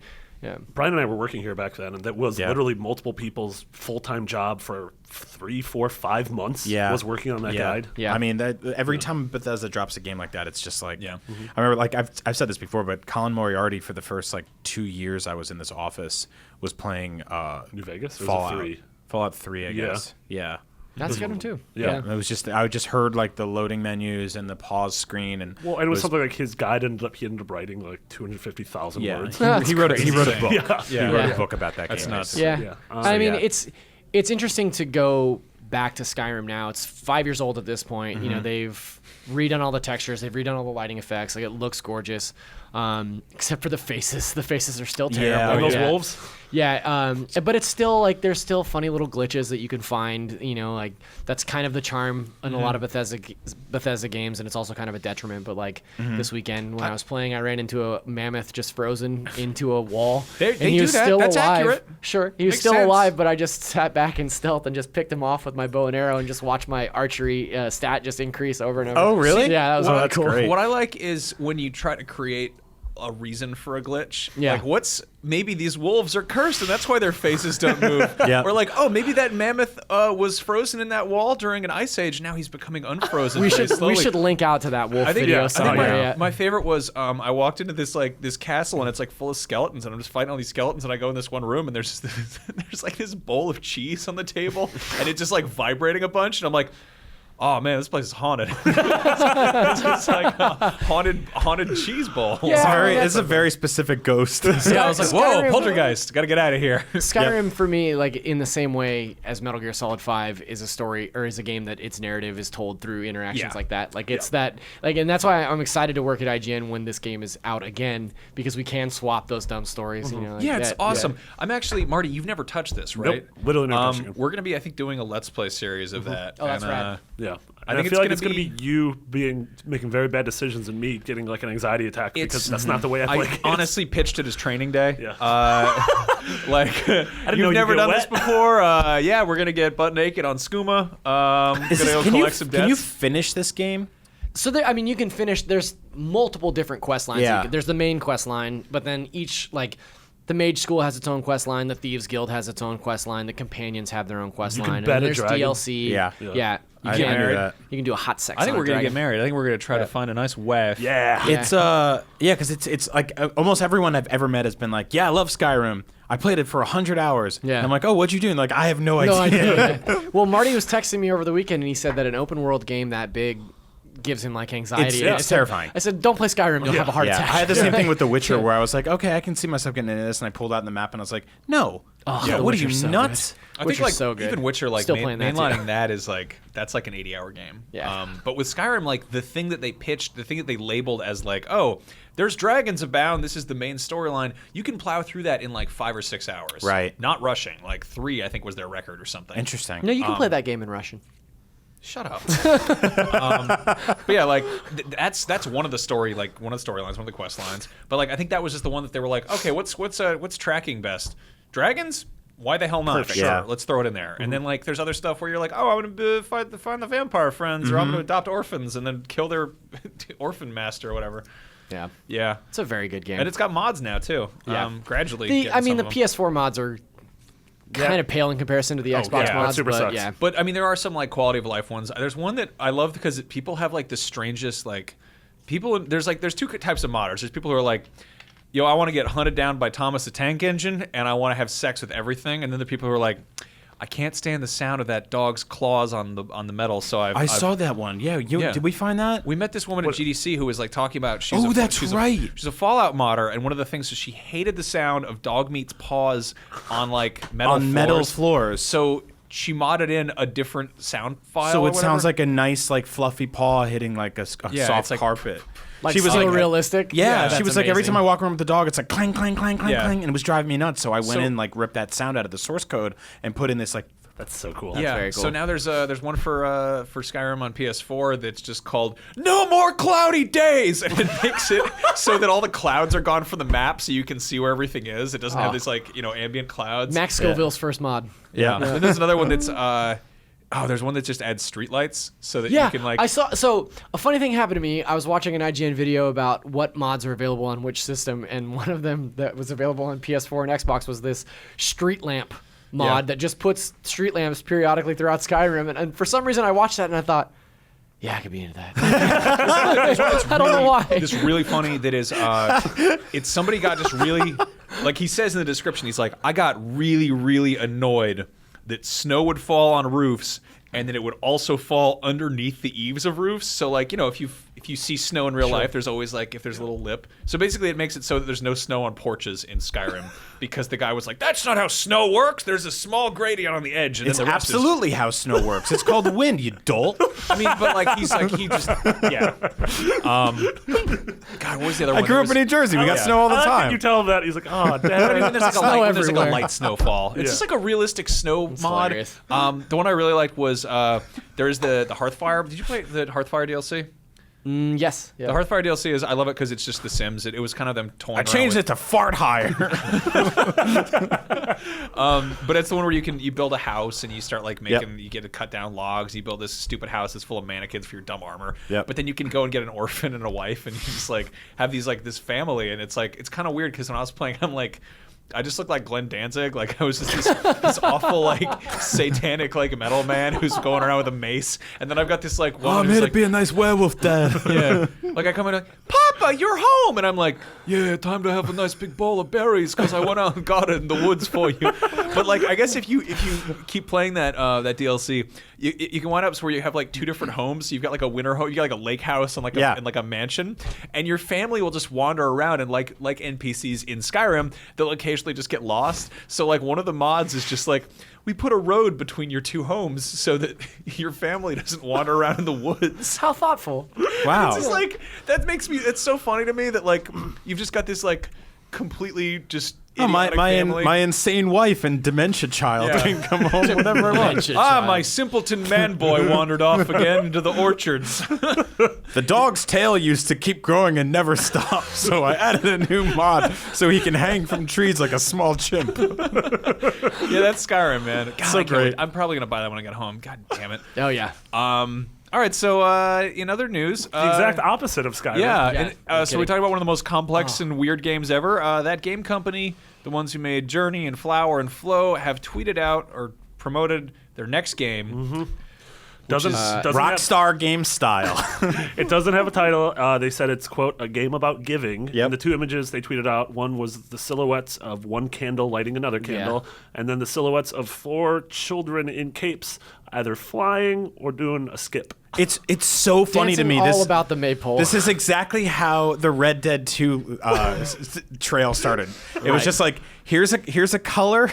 S4: Brian and I were working here back then, and that was literally multiple people's full-time job for 3, 4, 5 months was working on that guide.
S3: I mean, every time Bethesda drops a game like that, it's just like, I remember, like, I've said this before, but Colin Moriarty, for the first, 2 years I was in this office, was playing
S4: New Vegas?
S3: Fallout 3, I guess. Yeah.
S2: That's good one too.
S3: Yeah. It was just I just heard the loading menus and the pause screen and
S4: it was something like his guide he ended up writing 250,000 words.
S3: He wrote a book. He wrote a book about that game.
S1: That's nuts.
S2: Yeah. I mean, it's interesting to go back to Skyrim now. It's 5 years old at this point. They've redone all the textures, they've redone all the lighting effects. Like, it looks gorgeous, except for the faces. The faces are still terrible.
S4: And those wolves.
S2: Yeah, but it's still there's still funny little glitches that you can find. That's kind of the charm in a lot of Bethesda games, and it's also kind of a detriment. But this weekend when I was playing, I ran into a mammoth just frozen into a wall.
S1: And he was still
S2: alive.
S1: Accurate.
S2: Sure, he was still alive, but I just sat back in stealth and just picked him off with my bow and arrow and just watched my archery stat just increase over and over.
S3: Oh, really?
S2: Yeah, that was really cool.
S3: Great.
S1: What I like is when you try to create a reason for a glitch.
S2: Yeah.
S1: Maybe these wolves are cursed and that's why their faces don't move. Or maybe that mammoth was frozen in that wall during an ice age. Now he's becoming unfrozen.
S2: We should link out to that wolf video somewhere.
S1: I think my favorite was I walked into this castle and it's full of skeletons and I'm just fighting all these skeletons and I go in this one room and there's this bowl of cheese on the table and it's just vibrating a bunch and I'm like, oh man, this place is haunted. It's just like a haunted cheese bowl.
S2: Yeah.
S3: It's a very specific ghost.
S1: Yeah, I was like, whoa,
S2: Skyrim-
S1: poltergeist, gotta get out of here.
S2: Skyrim for me, like in the same way as Metal Gear Solid 5 is a story or is a game that its narrative is told through interactions like that. Like it's that like, and that's why I'm excited to work at IGN when this game is out again, because we can swap those dumb stories. You know, like
S1: Yeah, it's
S2: that.
S1: awesome. I'm actually, Marty, you've never touched this, right?
S4: Nope, literally never touched it.
S1: We're gonna be, I think, doing a Let's Play series of that.
S2: Oh, that's rad.
S4: Yeah.
S1: I
S4: I
S1: think
S4: feel like
S1: it's
S4: it's going to be you making very bad decisions and me getting like an anxiety attack because that's not the way I play games.
S1: honestly pitched it as training day.
S4: Yeah.
S1: Like,
S4: know
S1: you've
S4: you'd
S1: never
S4: get
S1: done
S4: wet.
S1: this before. Yeah, we're gonna get butt naked on skooma. Gonna go collect some
S3: can you
S1: debts.
S3: finish this game?
S2: So there, I mean, you can finish. There's multiple different quest lines.
S3: Yeah.
S2: There's the main quest line, but then each like. The Mage School has its own quest line. The Thieves Guild has its own quest line. The Companions have their own quest
S4: You can
S2: line.
S4: bet
S2: And
S4: a
S2: there's
S4: dragon.
S2: DLC.
S3: Yeah.
S2: Yeah. You
S3: I
S2: can
S3: knew that.
S2: You can do a hot sex.
S1: I think
S2: on
S1: we're
S2: a
S1: gonna
S2: dragon.
S1: get married. I think we're gonna try to find a nice wife.
S4: Yeah.
S2: Yeah.
S3: It's because it's like almost everyone I've ever met has been like, yeah, I love Skyrim. I played it for 100 hours.
S2: Yeah.
S3: And I'm like, oh, what'd you do? And like, I have no idea.
S2: No idea. Well, Marty was texting me over the weekend, and he said that an open world game that big gives him like anxiety. And I
S3: It's
S2: said-
S3: terrifying.
S2: I said, "Don't play Skyrim. You'll have a heart
S3: Yeah,
S2: attack."
S3: I had the same thing with The Witcher, where I was like, okay, I can see myself getting into this, and I pulled out the map, and I was like, no,
S2: The
S3: what are you
S2: Witcher's so
S3: nuts?
S1: I think
S2: Witcher's
S1: like
S2: so good.
S1: even Witcher, like
S2: Still playing that, too.
S1: mainlining that is like that's like an 80-hour game.
S2: Yeah.
S1: But with Skyrim, like the thing that they pitched, the thing that they labeled as like, oh, there's dragons abound. This is the main storyline. You can plow through that in like 5 or 6 hours.
S3: Right.
S1: Not rushing. Like 3, I think, was their record or something.
S3: Interesting.
S2: No, you can play that game in Russian.
S1: Shut up. But yeah, like that's one of the storylines, one of the quest lines. But like I think that was just the one that they were like, okay, what's tracking best? Dragons? Why the hell not?
S4: Perfect.
S1: Sure,
S3: Yeah.
S1: let's throw it in there. And then like there's other stuff where you're like, oh, I'm gonna find the vampire friends, or I'm gonna adopt orphans and then kill their orphan master or whatever.
S2: Yeah,
S1: Yeah,
S2: it's a very good game.
S1: and it's got mods now too.
S2: Yeah.
S1: Gradually.
S2: the
S1: getting some
S2: the
S1: of them.
S2: PS4 mods are kind of pale in comparison to the Xbox
S1: yeah,
S2: mods,
S4: super
S2: but
S4: sucks.
S2: yeah.
S1: But I mean, there are some like quality of life ones. There's one that I love because people have like the strangest like people. There's two types of modders. There's people who are like, yo, I want to get hunted down by Thomas the Tank Engine, and I want to have sex with everything. And then the people who are like, I can't stand the sound of that dog's claws on the metal. So
S3: I saw that one. Yeah,
S1: Yeah.
S3: Did we find that?
S1: We met this woman at GDC who was like talking about
S3: That's right.
S1: She's a Fallout modder, and one of the things is she hated the sound of dog meat's paws on like metal
S3: floors.
S1: So she modded in a different sound file.
S3: So
S1: or
S3: it sounds
S1: whatever.
S3: like a nice, like fluffy paw hitting like a
S1: Yeah,
S3: soft
S1: it's like-
S3: carpet.
S2: Like
S3: she was
S2: so
S3: like,
S2: realistic.
S3: yeah,
S2: that's
S3: she was like, every
S2: amazing.
S3: time I walk around with the dog, it's like clang, clang, clang, clang,
S1: Yeah.
S3: clang, and it was driving me nuts. So I went
S1: So-
S3: in, like, ripped that sound out of the source code and put in this like.
S4: That's so cool.
S1: Yeah,
S2: very
S1: so
S2: cool.
S1: now there's one for Skyrim on PS4 that's just called "No More Cloudy Days," and it makes it so that all the clouds are gone from the map, so you can see where everything is. It doesn't have this like ambient clouds.
S2: Max Scoville's first mod.
S3: Yeah.
S1: And there's another one that's there's one that just adds streetlights so that
S2: Yeah,
S1: you can like.
S2: I saw. So a funny thing happened to me. I was watching an IGN video about what mods are available on which system, and one of them that was available on PS4 and Xbox was this street lamp mod that just puts street lamps periodically throughout Skyrim. And for some reason, I watched that and I thought, yeah, I could be into that. I don't know why.
S1: This really funny that is it's somebody got just really like he says in the description, he's like, I got really annoyed that snow would fall on roofs and then it would also fall underneath the eaves of roofs. So like, if you see snow in real life, there's always like if there's a little lip. So basically it makes it so that there's no snow on porches in Skyrim because the guy was like, that's not how snow works. There's a small gradient on the edge. And
S3: It's
S1: then the rest is
S3: absolutely how snow works. It's called wind, you dolt.
S1: I mean, but like he just yeah. God, what was the other
S3: I
S1: one?
S3: grew up in New Jersey. We got
S1: yeah.
S3: snow all the
S4: I like that
S3: time.
S4: you tell him that. He's like, oh,
S1: But
S4: dad.
S1: even there's like,
S2: Snow
S1: there's like a
S2: everywhere.
S1: light snowfall. It's just like a realistic snow mod.
S2: hilarious.
S1: The one I really liked was there's the Hearthfire. Did you play the Hearthfire DLC?
S2: Yes. Yeah.
S1: The Hearthfire DLC is I love it because it's just The Sims. It was kind of them toying
S3: I changed
S1: around
S3: it to fart higher.
S1: but it's the one where you build a house and you start like making you get to cut down logs. You build this stupid house that's full of mannequins for your dumb armor.
S3: Yep.
S1: But then you can go and get an orphan and a wife and you just like have these like this family and it's like it's kind of weird because when I was playing I'm like I just looked like Glenn Danzig. Like I was just this awful like satanic like metal man who's going around with a mace. And then I've got this like woman
S3: I'm
S1: who's
S3: here
S1: like
S3: to be a nice werewolf, Dad.
S1: yeah. Like I come in like, Papa! Papa, you're home. And I'm like, yeah, time to have a nice big bowl of berries because I went out and got it in the woods for you. But like, I guess if you keep playing that DLC, you can wind up where you have like two different homes. You've got like a winter home, you got like a lake house and like a mansion, and your family will just wander around and like NPCs in Skyrim, they'll occasionally just get lost. So like one of the mods is just like, we put a road between your two homes so that your family doesn't wander around in the woods.
S2: How thoughtful.
S3: Wow.
S1: It's just like, it's so funny to me that like you've just got this like completely just
S3: my insane wife and dementia child can come home whenever I want.
S1: My simpleton man boy wandered off again into the orchards.
S3: The dog's tail used to keep growing and never stop, so I added a new mod so he can hang from trees like a small chimp.
S1: Yeah, that's Skyrim, man. God,
S3: So great.
S1: I'm probably gonna buy that when I get home. God damn it.
S2: Oh yeah.
S1: All right, so in other news,
S4: The exact opposite of Skyrim.
S1: So we talked about one of the most complex and weird games ever. Thatgamecompany, the ones who made Journey and Flower and Flow, have tweeted out or promoted their next game.
S4: Doesn't
S3: Rockstar game style.
S4: It doesn't have a title. They said it's, quote, a game about giving.
S3: Yep.
S4: And the two images they tweeted out, one was the silhouettes of one candle lighting another candle, and then the silhouettes of 4 children in capes, either flying or doing a skip.
S3: It's so funny to me.
S2: All about the maypole.
S3: This is exactly how the Red Dead 2 trail started. It was just like, here's a color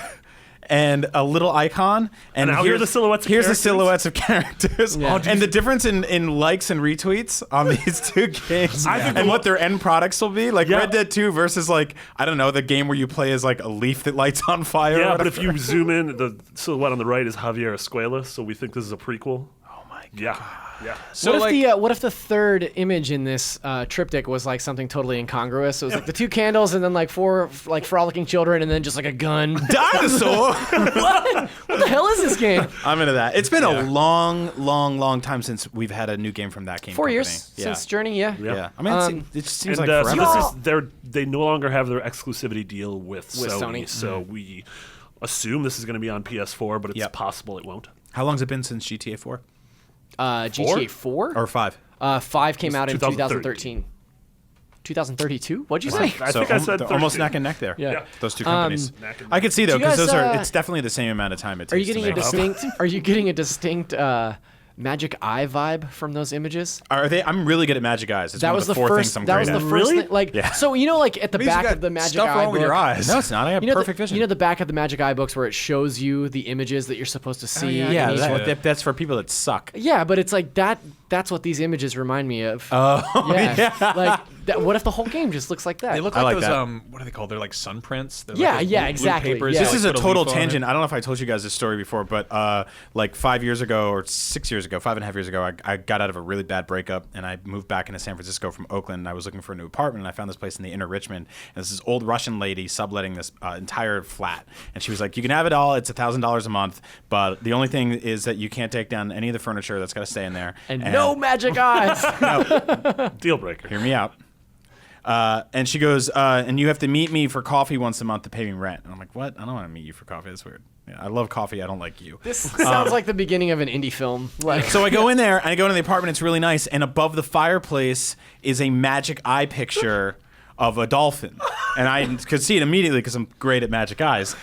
S3: and a little icon, and
S4: now here's the silhouettes of
S3: here's
S4: characters?
S3: the silhouettes of characters.
S2: Yeah.
S3: And the difference in likes and retweets on these two games and what their end products will be. Like Red Dead 2 versus like, I don't know, the game where you play as like a leaf that lights on fire.
S4: Yeah, but if you zoom in, the silhouette on the right is Javier Escuela, so we think this is a prequel.
S3: Oh my god.
S4: Yeah. Yeah.
S1: So
S2: what if the third image in this triptych was like something totally incongruous? So it was like the 2 candles and then like 4 like frolicking children and then just like a gun.
S3: Dinosaur.
S2: What the hell is this game?
S3: I'm into that. It's been a long time since we've had a new game from that game.
S2: 4
S3: company.
S2: years since Journey. Yeah.
S3: Yeah. I mean, it just seems
S4: And
S3: like
S4: so
S3: forever.
S4: this is they no longer have their exclusivity deal with Sony. So we assume this is going to be on PS4, but it's possible it won't.
S3: How long's it been since GTA 4?
S2: GTA 4?
S3: Or 5?
S2: 5 came out in
S4: 2013.
S2: 2013. 2032? What'd you say?
S4: I think I said
S3: they're almost
S4: 13.
S3: neck and neck there.
S2: Yeah.
S3: Those two companies.
S4: Neck and
S3: I could see though
S2: Do you
S3: because
S2: guys,
S3: those are. It's definitely the same amount of time it takes.
S2: Are you getting
S3: to
S2: a
S3: make.
S2: distinct? Are you getting a distinct Magic Eye vibe from those images?
S3: Are they? I'm really good at magic eyes. It's
S2: That
S3: one
S2: was
S3: of the
S2: the
S3: 4
S2: first.
S3: things I'm
S2: That
S3: great
S2: was the
S3: at.
S2: first
S4: Really?
S2: thing. Like,
S3: Yeah.
S2: so you know, like at the
S1: Means you
S2: back
S1: got
S2: of the Magic
S1: stuff
S2: Eye
S1: wrong with your
S2: book-
S1: eyes.
S3: No, it's not. I have
S2: You know,
S3: perfect vision.
S2: You know the back of the Magic Eye books where it shows you the images that you're supposed to see. in
S3: yeah,
S2: each one?
S3: that's for people that suck.
S2: Yeah, but it's like that. That's what these images remind me of.
S3: Oh,
S2: yeah. Like, what if the whole game just looks like that?
S1: They look
S3: I
S1: like
S3: like
S1: those
S3: that.
S1: What are they called? They're like sun prints. They're
S2: Yeah,
S1: like those
S2: yeah,
S1: blue
S2: exactly,
S1: papers
S2: yeah.
S1: that,
S3: This is
S1: like,
S3: a
S1: put
S3: total
S1: leaf on it.
S3: tangent. I don't know if I told you guys this story before, but like 5 years ago or 6 years ago, 5.5 years ago, I got out of a really bad breakup and I moved back into San Francisco from Oakland. And I was looking for a new apartment and I found this place in the inner Richmond. And this old Russian lady subletting this entire flat. And she was like, "You can have it all. It's $1,000 a month, but the only thing is that you can't take down any of the furniture. That's got to stay in there.
S2: and no magic eyes.
S4: Deal breaker.
S3: Hear me out." And she goes, and you have to meet me for coffee once a month to pay me rent. And I'm like, what? I don't want to meet you for coffee. That's weird. Yeah, I love coffee. I don't like you.
S2: This sounds like the beginning of an indie film. Like,
S3: So I go in there, and I go into the apartment. It's really nice. And above the fireplace is a magic eye picture of a dolphin. And I could see it immediately because I'm great at magic eyes.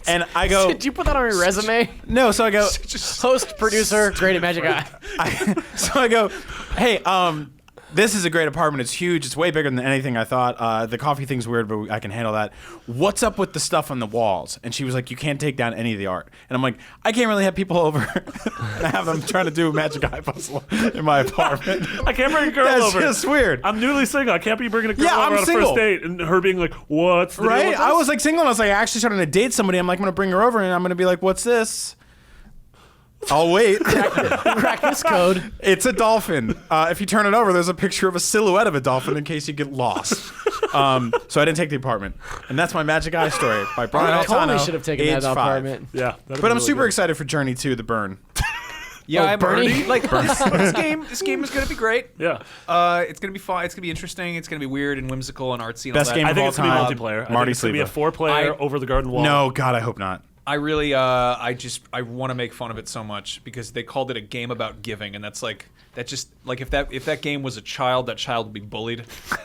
S3: And I go,
S2: did you put that on your resume?
S3: no. So I go,
S2: Host, producer, great at Magic Eye.
S3: so I go, hey, this is a great apartment. It's huge. It's way bigger than anything I thought. The coffee thing's weird, but I can handle that. What's up with the stuff on the walls? And she was like, you can't take down any of the art. And I'm like, I can't really have people over and have them trying to do a magic eye puzzle in my apartment.
S4: I can't bring a girl
S3: That's
S4: over.
S3: just weird.
S4: I'm newly single. I can't be bringing a girl
S3: Yeah,
S4: over
S3: I'm
S4: on a
S3: single.
S4: first date and her being like, "What's the deal
S3: Right?
S4: with
S3: I
S4: this?"
S3: was like single and I was like actually starting to date somebody. I'm like, I'm going to bring her over and I'm going to be like, what's this? I'll wait.
S2: Crack this code.
S3: It's a dolphin. If you turn it over, there's a picture of a silhouette of a dolphin in case you get lost. So I didn't take the apartment. And that's my Magic Eye story by Brian
S2: I
S3: Altano.
S2: totally should have taken that
S3: age 5.
S2: apartment.
S4: Yeah,
S3: But I'm super excited for Journey 2, The Burn.
S1: Yeah, I'm
S2: Bernie?
S1: already like this game. This game is gonna be great.
S4: Yeah.
S1: It's gonna be fun. It's gonna be interesting. It's gonna be weird and whimsical and artsy. And
S3: Best
S1: all
S3: game
S1: that.
S4: I think
S3: of
S4: it's
S3: all
S4: gonna be
S3: time.
S4: multiplayer. I
S3: Marty
S4: think it's gonna be a
S3: Sleeper.
S4: 4-player over the garden wall.
S3: No, God, I hope not.
S1: I really, I want to make fun of it so much because they called it a game about giving, and that's like, that just like if that game was a child, that child would be bullied.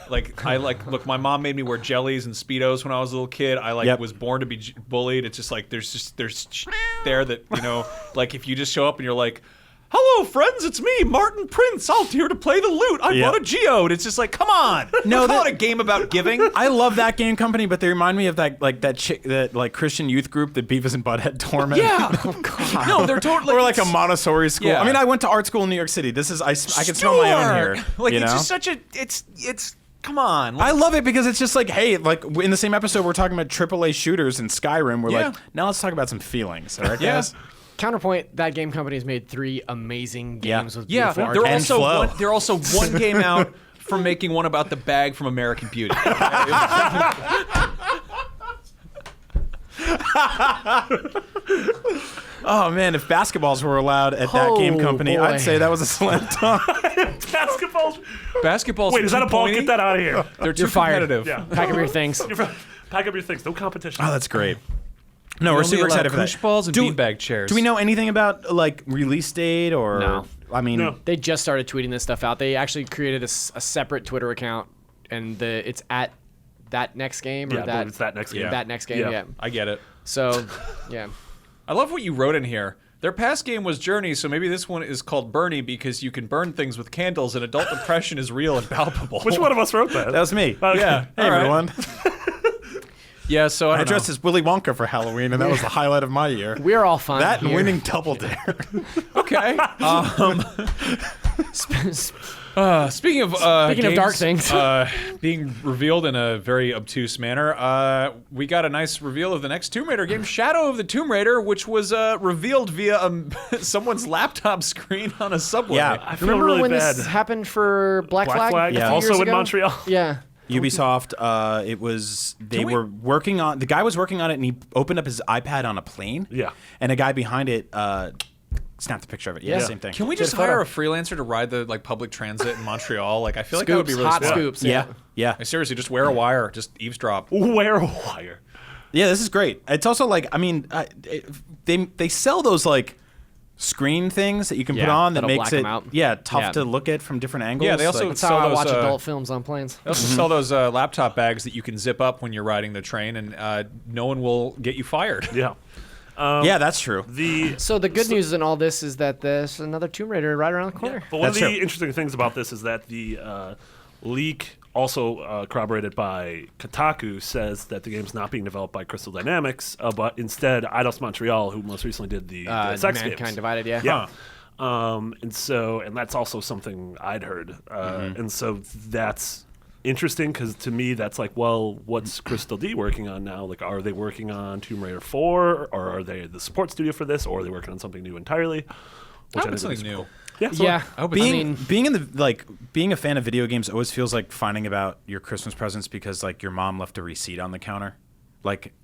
S1: Like look, my mom made me wear jellies and Speedos when I was a little kid. I was born to be bullied. It's just like there's there that like if you just show up and you're like, hello, friends, it's me, Martin Prince. I'm here to play the lute. I bought a geode. It's just like, come on. No, call it a game about giving.
S3: I love that game company, but they remind me of that Christian youth group that Beavis and Butthead torment.
S1: Yeah. Oh, God. No, they're totally.
S3: Or like a Montessori school.
S1: Yeah.
S3: I mean, I went to art school in New York City. This is I can smell my own here.
S1: Like it's just such a it's. Come on.
S3: I love it because it's just like, hey, like in the same episode, we're talking about AAA shooters in Skyrim. We're like, now let's talk about some feelings. All right, guys?
S2: Counterpoint, that game company has made 3 amazing games with beautiful art.
S1: They're also one game out from making one about the bag from American Beauty.
S3: Oh man, if basketballs were allowed at that game company, I'd say that was a slam dunk.
S4: Basketballs. Wait, is that a ball? Get that out of here.
S1: They're too competitive.
S2: Yeah. Pack up your things.
S4: Pack up your things. No competition.
S3: Oh, that's great. No, we're super excited for that.
S1: Push balls and beanbag chairs.
S3: Do we know anything about like release date or?
S2: No.
S3: I mean,
S2: they just started tweeting this stuff out. They actually created a separate Twitter account, and it's at that next game or
S4: it's that next game.
S2: That next game. Yeah.
S1: I get it.
S2: So, yeah.
S1: I love what you wrote in here. Their past game was Journey, so maybe this one is called Bernie because you can burn things with candles and adult depression is real and palpable.
S4: Which one of us wrote that?
S3: That was me.
S4: Okay.
S3: Yeah. Hey, everyone.
S1: Yeah, so I
S3: dressed as Willy Wonka for Halloween, and that was the highlight of my year.
S2: We're all fun.
S3: That and winning Double Dare.
S1: Okay. Speaking of games,
S2: dark things
S1: being revealed in a very obtuse manner, we got a nice reveal of the next Tomb Raider game, Shadow of the Tomb Raider, which was revealed via someone's laptop screen on a subway.
S3: Yeah,
S4: I feel
S2: Remember
S4: really
S2: when
S4: bad.
S2: this happened for Black Flag?
S3: Yeah.
S4: Also in Montreal.
S2: Yeah.
S3: Ubisoft, were working on, the guy was working on it and he opened up his iPad on a plane.
S4: Yeah.
S3: And a guy behind it snapped a picture of it. Yeah, same thing.
S1: Can we just hire a freelancer to ride the public transit in Montreal? Like I feel like that would be really
S2: hot
S1: fun.
S2: scoops.
S3: Yeah.
S1: Seriously, just wear a wire, just eavesdrop.
S4: Wear a wire.
S3: Yeah, this is great. It's also like, I mean, they sell those like screen things that you can put on that makes it tough to look at from different angles.
S1: Yeah, they also
S2: That's
S1: sell
S2: how I
S1: those,
S2: watch adult films on planes.
S1: They also sell those laptop bags that you can zip up when you're riding the train, and no one will get you fired.
S4: Yeah.
S3: Yeah, that's true.
S2: So the good news in all this is that there's another Tomb Raider right around the corner.
S4: But one of the interesting things about this is that the leak, also corroborated by Kotaku, says that the game's not being developed by Crystal Dynamics, but instead Eidos Montreal, who most recently did the sex games.
S2: Mankind Divided, yeah.
S4: Yeah. And that's also something I'd heard. And so that's interesting because to me that's like, well, what's Crystal D working on now? Like, are they working on Tomb Raider 4, or are they the support studio for this, or are they working on something new entirely?
S1: I hope it's something new.
S4: Cool.
S2: Yeah.
S3: Being a fan of video games always feels like finding about your Christmas presents because like your mom left a receipt on the counter. Like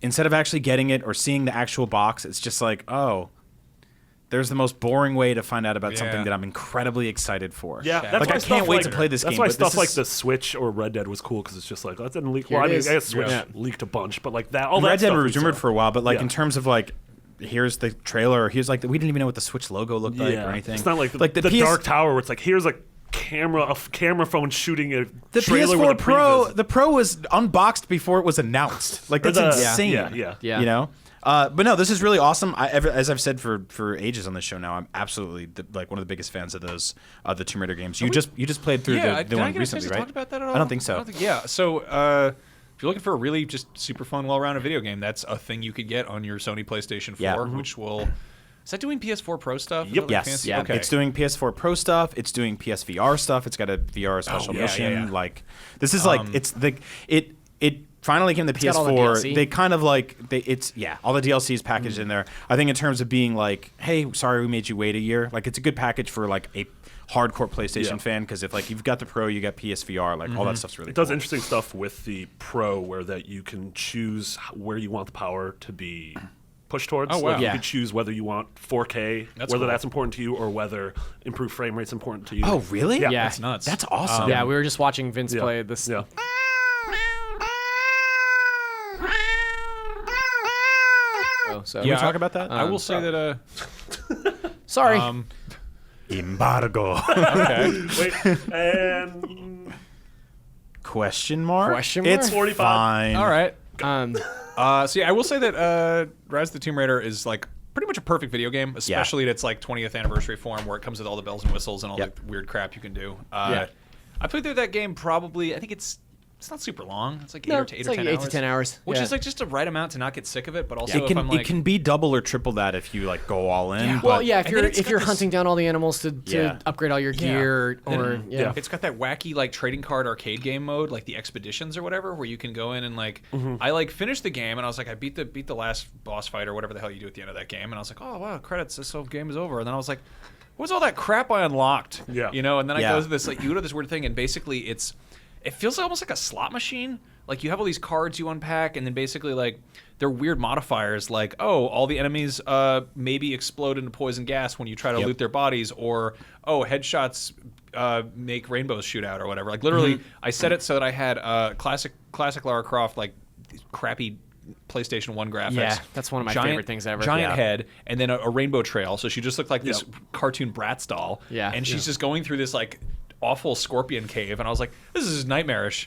S3: instead of actually getting it or seeing the actual box, it's just like, oh, there's the most boring way to find out about something that I'm incredibly excited for.
S4: Yeah, that's
S3: like
S4: why
S3: I can't wait to play this
S4: game.
S3: game.
S4: That's why stuff like the Switch or Red Dead was cool because it's just like, that didn't leak. Well, I guess Switch leaked a bunch, but like that. All
S3: Red
S4: that
S3: Dead was rumored for a while, but like in terms of like, here's the trailer. Here's like we didn't even know what the Switch logo looked like or anything.
S4: It's not like the Dark Tower where it's like here's a camera phone shooting a
S3: the
S4: trailer
S3: PS4
S4: with a
S3: Pro.
S4: previs.
S3: The Pro was unboxed before it was announced. Like that's insane.
S4: Yeah.
S3: You know. But no, this is really awesome. As I've said for ages on this show now, I'm absolutely like one of the biggest fans of those the Tomb Raider games. You just played through the one recently, right?
S1: Talk about that at all?
S3: I don't think so.
S1: So if you're looking for a really just super fun, well-rounded video game, that's a thing you could get on your Sony PlayStation 4, which will. Is that doing PS4 Pro stuff?
S3: Yep. Yes. Yeah. Okay. It's doing PS4 Pro stuff. It's doing PSVR stuff. It's got a VR special mission. Yeah. Like this is like it finally came to PS4.
S2: All the
S3: they kind of like all the DLC is packaged in there. I think in terms of being like, hey, sorry we made you wait a year. Like it's a good package for like a hardcore PlayStation fan because if like you've got the Pro, you got PSVR, like all that stuff's really.
S4: It does interesting stuff with the Pro where that you can choose where you want the power to be pushed towards.
S1: Oh, wow.
S4: Like you can choose whether you want 4K, whether that's important to you, or whether improved frame rate's important to you.
S3: Oh, really?
S2: Yeah.
S1: That's nuts.
S3: That's awesome.
S2: Yeah, we were just watching Vince play this.
S4: Yeah.
S2: So
S3: Can we talk about that?
S1: I will say that.
S2: sorry.
S3: Embargo.
S1: Okay.
S4: Wait, and
S3: Question mark?
S2: Question mark?
S3: It's
S4: 45.
S3: fine.
S1: All right.
S2: Um,
S1: So yeah, I will say that Rise of the Tomb Raider is like pretty much a perfect video game, especially at its like 20th anniversary form, where it comes with all the bells and whistles and all the weird crap you can do. I played through that game probably. I think it's not super long. It's like 8 or 10
S2: 8
S1: hours.
S2: to 10 hours.
S1: Which
S2: Yeah.
S1: is like just the right amount to not get sick of it, but also
S3: It
S1: if I'm like,
S3: it can be double or triple that if you like go all in.
S1: Yeah.
S3: but-
S2: Well, yeah,
S1: And then it's
S2: if
S1: got
S2: you're
S1: this-
S2: hunting down all the animals to
S3: Yeah.
S2: upgrade all your gear, or
S1: it's got that wacky like trading card arcade game mode, like the expeditions or whatever, where you can go in and like I like finished the game and I was like I beat the last boss fight or whatever the hell you do at the end of that game, and I was like, oh wow, credits, this whole game is over. And then I was like, what's all that crap I unlocked?
S4: Yeah.
S1: You know, and then I
S3: Yeah.
S1: go to this like you go to this weird thing, and basically it feels almost like a slot machine. Like you have all these cards you unpack, and then basically like they're weird modifiers, like all the enemies maybe explode into poison gas when you try to loot their bodies, or headshots make rainbows shoot out or whatever. Like literally, I set it so that I had classic Lara Croft like these crappy PlayStation 1 graphics.
S2: Yeah, that's one of my favorite things ever.
S1: Giant
S2: Yeah.
S1: head, and then a rainbow trail. So she just looked like this cartoon Bratz doll.
S2: Yeah.
S1: and she's just going through this like awful scorpion cave, and I was like, this is nightmarish.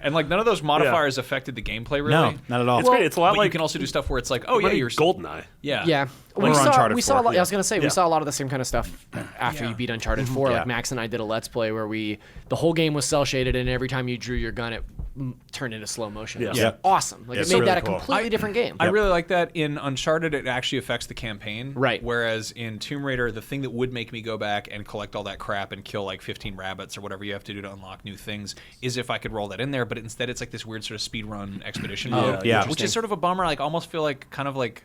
S1: And like none of those modifiers affected the gameplay really.
S3: No, not at all.
S4: it's great. It's a lot
S1: But
S4: like
S1: you can also do stuff where it's like, oh yeah,
S4: running
S1: you're
S4: GoldenEye.
S1: Yeah.
S2: Yeah,
S3: Or Uncharted
S2: we saw
S3: 4.
S2: a lot. I was gonna say we
S4: Yeah.
S2: saw a lot of the same kind of stuff after
S1: Yeah.
S2: you beat Uncharted 4.
S3: Yeah.
S2: Like Max and I did a Let's Play where the whole game was cell shaded, and every time you drew your gun, it turned into slow motion. It was
S3: Yeah.
S2: awesome. Like
S3: It's
S2: it made
S3: really
S2: that a
S3: cool.
S2: completely different game.
S1: I really like that. In Uncharted, it actually affects the campaign.
S2: Right.
S1: Whereas in Tomb Raider, the thing that would make me go back and collect all that crap and kill like 15 rabbits or whatever you have to do to unlock new things is if I could roll that in there. But instead, it's like this weird sort of speedrun expedition mode.
S3: yeah.
S1: Which is sort of a bummer. Like, almost feel like kind of like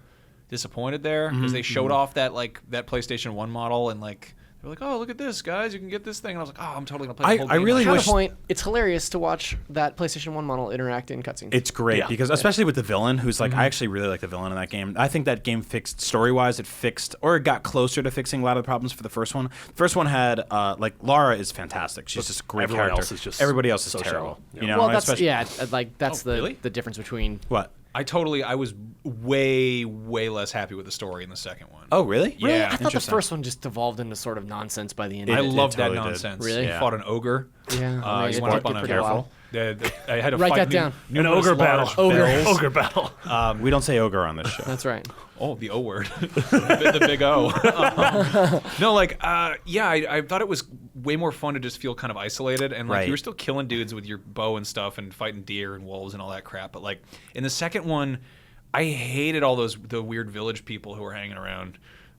S1: disappointed there because they showed off that like that PlayStation 1 model, and like they were like, oh, look at this, guys, you can get this thing. And I was like, oh, I'm totally gonna play the whole
S3: I
S1: game.
S3: really
S1: like,
S3: wish-
S2: Counterpoint, it's hilarious to watch that PlayStation 1 model interact in cutscenes.
S3: It's great
S4: Yeah.
S3: because especially with the villain, who's like, I actually really like the villain in that game. I think that game fixed story-wise. It fixed, or it got closer to fixing a lot of the problems for the first one. The first one had like Lara is fantastic. She's just a great
S4: everyone
S3: character.
S4: else is just
S3: Everybody else is
S4: so
S3: terrible.
S4: shallow.
S3: You know,
S2: well,
S3: and
S2: that's
S3: especially-
S2: like that's
S1: really?
S2: the difference between.
S3: What?
S1: I was way less happy with the story in the second one.
S3: Oh, really?
S1: Yeah.
S2: Really? I thought the
S3: Interesting.
S2: first one just devolved into sort of nonsense by the end.
S1: I
S2: of it.
S1: loved
S3: totally
S1: that
S3: did.
S1: nonsense.
S2: Really?
S1: You
S3: Yeah.
S1: fought an ogre.
S2: Yeah, I mean,
S1: You
S2: it
S1: went
S2: did
S1: up on
S2: get
S1: a
S2: pretty wild.
S1: I had to
S2: Write
S1: fight
S2: that down.
S4: An
S1: numerous
S4: ogre battle.
S1: large
S2: Ogre.
S1: bells.
S4: Ogre battle.
S3: We don't say ogre on this show.
S2: That's right.
S1: Oh, the O word. the big O. No, like, I thought it was way more fun to just feel kind of isolated. And, like,
S3: Right.
S1: you were still killing dudes with your bow and stuff and fighting deer and wolves and all that crap. But, like, in the second one, I hated all the weird village people who were hanging around.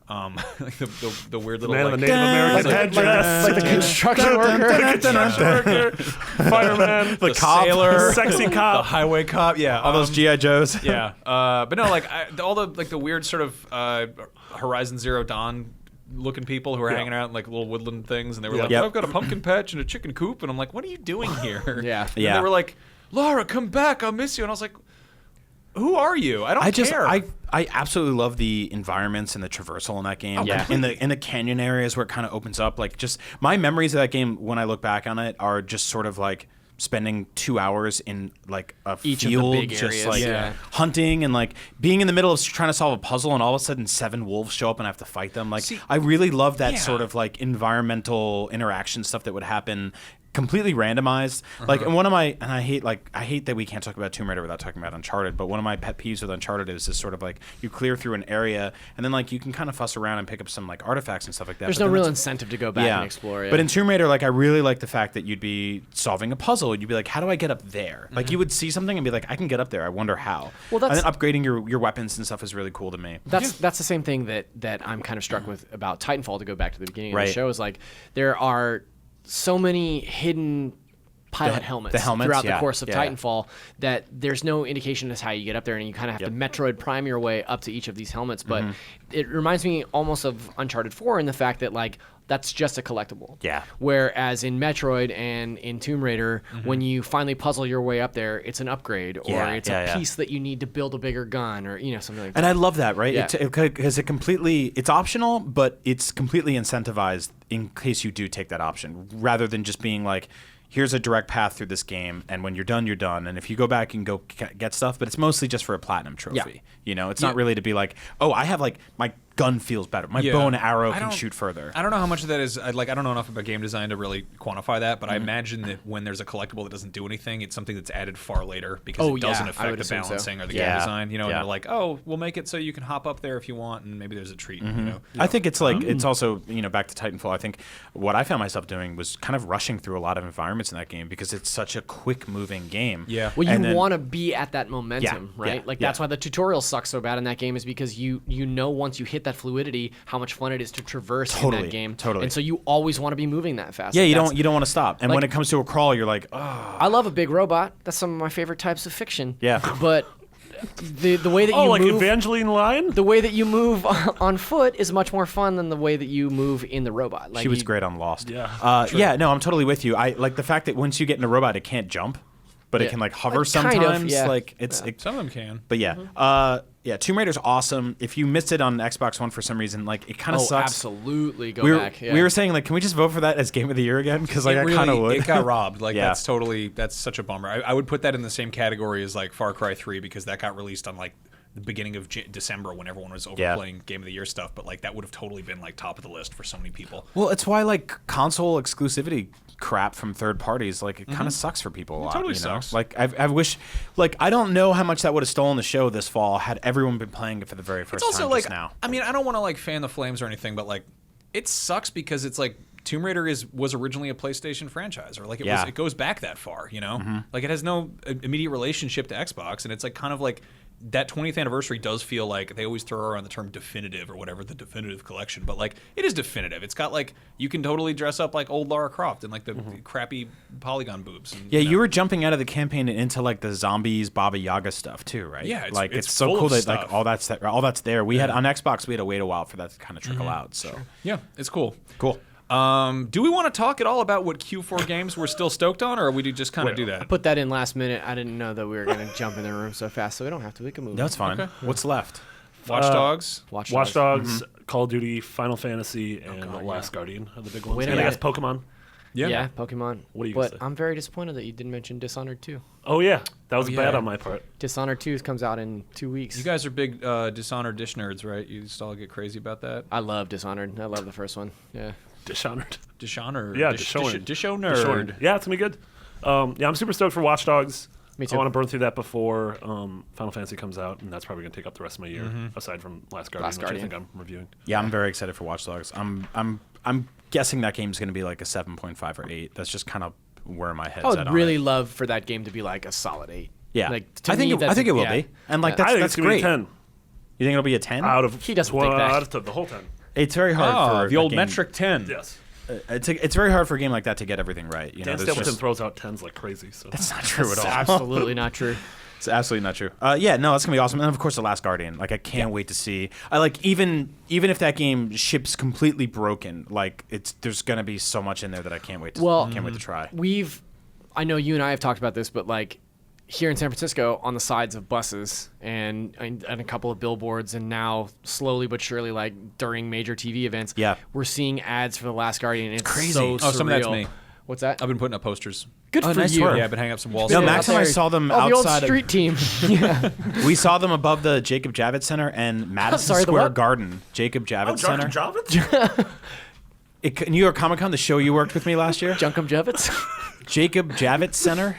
S1: Like the weird little
S4: Man
S1: like,
S4: of the Native American headdress.
S2: Like the construction worker.
S4: Fireman.
S1: the
S3: cop.
S1: sailor,
S4: Sexy
S1: the
S4: cop.
S1: highway cop. Yeah,
S3: All those GI Joes.
S1: yeah, but no, like all the weird sort of Horizon Zero Dawn looking people who were hanging out in like little woodland things, and they were like,
S3: Yep.
S1: I've got a pumpkin patch and a chicken coop, and I'm like, what are you doing here?
S2: Yeah.
S1: And
S3: Yeah.
S1: they were like, Laura, come back, I'll miss you, and I was like, who are you? I don't care.
S3: I absolutely love the environments and the traversal in that game.
S2: Yeah.
S3: In the canyon areas where it kind of opens up, like just my memories of that game when I look back on it are just sort of like spending 2 hours in like a
S2: Each of the
S3: field,
S2: big
S3: just
S2: areas.
S3: like
S2: Yeah.
S3: hunting and like being in the middle of trying to solve a puzzle, and all of a sudden 7 wolves show up and I have to fight them. Like
S1: See,
S3: I really love that
S1: yeah.
S3: sort of like environmental interaction stuff that would happen. Completely randomized, like, and one of my, and I hate that we can't talk about Tomb Raider without talking about Uncharted. But one of my pet peeves with Uncharted is this sort of like you clear through an area and then like you can kind of fuss around and pick up some like artifacts and stuff like that.
S2: There's
S3: But
S2: no
S3: then
S2: real
S3: it's-
S2: incentive to go back and explore. Yeah.
S3: But in Tomb Raider, like I really like the fact that you'd be solving a puzzle and you'd be like, how do I get up there? Like you would see something and be like, I can get up there. I wonder how.
S2: Well,
S3: and
S2: that's-
S3: then upgrading your weapons and stuff is really cool to me.
S2: That's the same thing that I'm kind of struck with about Titanfall. To go back to the beginning of
S3: Right.
S2: the show, is like there are so many hidden pilot helmets, throughout the course of Titanfall that there's no indication as how you get up there, and you kind of have to Metroid Prime your way up to each of these helmets. But it reminds me almost of Uncharted 4 in the fact that like that's just a collectible.
S3: Yeah.
S2: Whereas in Metroid and in Tomb Raider, when you finally puzzle your way up there, it's an upgrade or it's a piece that you need to build a bigger gun or something like that.
S3: And I love that, right?
S2: Yeah.
S3: Because it's optional, but it's completely incentivized in case you do take that option, rather than just being like, here's a direct path through this game, and when you're done, you're done. And if you go back, you can go get stuff, but it's mostly just for a platinum trophy. You know, it's not really to be like, oh, I have like my gun feels better. My bow and arrow can shoot further.
S1: I don't know how much of that is. I don't know enough about game design to really quantify that, but I imagine that when there's a collectible that doesn't do anything, it's something that's added far later because it doesn't affect the balancing or the game design. You know, and they're like, oh, we'll make it so you can hop up there if you want, and maybe there's a treat. You know,
S3: I think it's like it's also back to Titanfall. I think what I found myself doing was kind of rushing through a lot of environments in that game because it's such a quick moving game.
S1: Yeah.
S2: Well, you want to be at that momentum, right? That's why the tutorials suck so bad in that game is because you know once you hit that fluidity how much fun it is to traverse in that game.
S3: Totally.
S2: And so you always want to be moving that fast.
S3: Yeah, you don't want to stop. And when it comes to a crawl, you're like, oh.
S2: I love a big robot. That's some of my favorite types of fiction.
S3: Yeah.
S2: But the way that you
S4: like
S2: move,
S4: Evangeline Lion?
S2: the way that you move on foot is much more fun than the way that you move in the robot. Like
S3: she was great on Lost.
S4: Yeah.
S3: No, I'm totally with you. I like the fact that once you get in a robot, it can't jump, but it can like hover sometimes.
S2: Kind of, yeah.
S3: Like
S1: some of them can.
S3: But yeah, Tomb Raider's awesome. If you missed it on Xbox One for some reason, like it kind of sucks.
S2: Absolutely, go
S3: we
S2: back. Yeah.
S3: We were saying like, can we just vote for that as Game of the Year again? Because like I kind of would.
S1: It got robbed. Like that's such a bummer. I would put that in the same category as like Far Cry 3 because that got released on like the beginning of December when everyone was overplaying Game of the Year stuff. But like that would have totally been like top of the list for so many people.
S3: Well, it's why like console exclusivity crap from third parties, like it kind of sucks for people a lot.
S1: Totally
S3: you know?
S1: sucks.
S3: Like I wish, like I don't know how much that would have stolen the show this fall had everyone been playing it for the very first
S1: It's also
S3: time
S1: like
S3: just now.
S1: I mean, I don't want to like fan the flames or anything, but like it sucks because it's like Tomb Raider was originally a PlayStation franchise, or like it goes back that far, you know? Like it has no immediate relationship to Xbox, and it's like kind of like that 20th anniversary does feel like they always throw around the term definitive or whatever, the definitive collection, but like it is definitive. It's got like you can totally dress up like old Lara Croft and like the crappy polygon boobs. And,
S3: you were jumping out of the campaign and into like the zombies, Baba Yaga stuff too, right?
S1: Yeah,
S3: it's so cool that like all that's there. We had on Xbox, we had to wait a while for that to kind of trickle out. So
S1: yeah, it's cool.
S3: Cool.
S1: Do we want to talk at all about what Q4 games we're still stoked on, or we just kind of do that?
S2: I put that in last minute. I didn't know that we were going to jump in the room so fast, so we don't have to. We can move.
S3: That's fine. Okay. What's left?
S1: Watch Dogs.
S2: Watch
S4: Dogs, Call of Duty, Final Fantasy, and The Last Guardian are the big ones. And I guess Pokemon.
S2: Yeah, Pokemon.
S4: What do you say?
S2: I'm very disappointed that you didn't mention Dishonored 2.
S4: Oh, yeah. That was bad on my part.
S2: Dishonored 2 comes out in 2 weeks.
S1: You guys are big Dishonored dish nerds, right? You just all get crazy about that?
S2: I love Dishonored. I love the first one. Yeah.
S4: Dishonored.
S1: Yeah, Dishonored.
S4: Yeah, it's going to be good. I'm super stoked for Watch Dogs.
S2: Me too.
S4: I want to burn through that before Final Fantasy comes out, and that's probably going to take up the rest of my year, aside from Last Guardian, which I think I'm reviewing.
S3: Yeah, I'm very excited for Watch Dogs. I'm guessing that game's going to be like a 7.5 or 8. That's just kind of where my head's at.
S2: I would really love for that game to be like a solid 8.
S3: Yeah,
S2: like,
S3: I think it will be, and like
S4: I think
S3: that's
S4: it's going to
S3: great.
S4: be 10.
S3: You think it'll be a 10?
S4: Out of
S2: he doesn't think that.
S4: Out of the whole 10.
S3: It's very hard for
S1: the old
S3: game.
S1: metric 10.
S4: Yes.
S3: It's very hard for a game like that to get everything right. You know,
S4: Dan Stapleton throws out 10s like crazy. So
S3: that's not true at all.
S2: Absolutely not true.
S3: It's absolutely not true. That's gonna be awesome. And of course, The Last Guardian. Like, I can't wait to see. I like even if that game ships completely broken. Like, there's gonna be so much in there that I can't wait to try.
S2: I know you and I have talked about this, but like here in San Francisco, on the sides of buses and a couple of billboards, and now slowly but surely, like during major TV events, we're seeing ads for The Last Guardian. It's
S3: crazy.
S2: So surreal.
S1: Some of that's me.
S2: What's that?
S1: I've been putting up posters.
S2: Good for
S3: nice
S2: you.
S3: work.
S1: Yeah, I've been hanging up some walls.
S3: No, Max and I saw them outside.
S2: The old street team. Yeah.
S3: We saw them above the Jacob Javits Center and Madison Square Garden. Jacob Javits Center. New York Comic Con, the show you worked with me last year.
S2: Junkum Javits.
S3: Jacob Javits Center.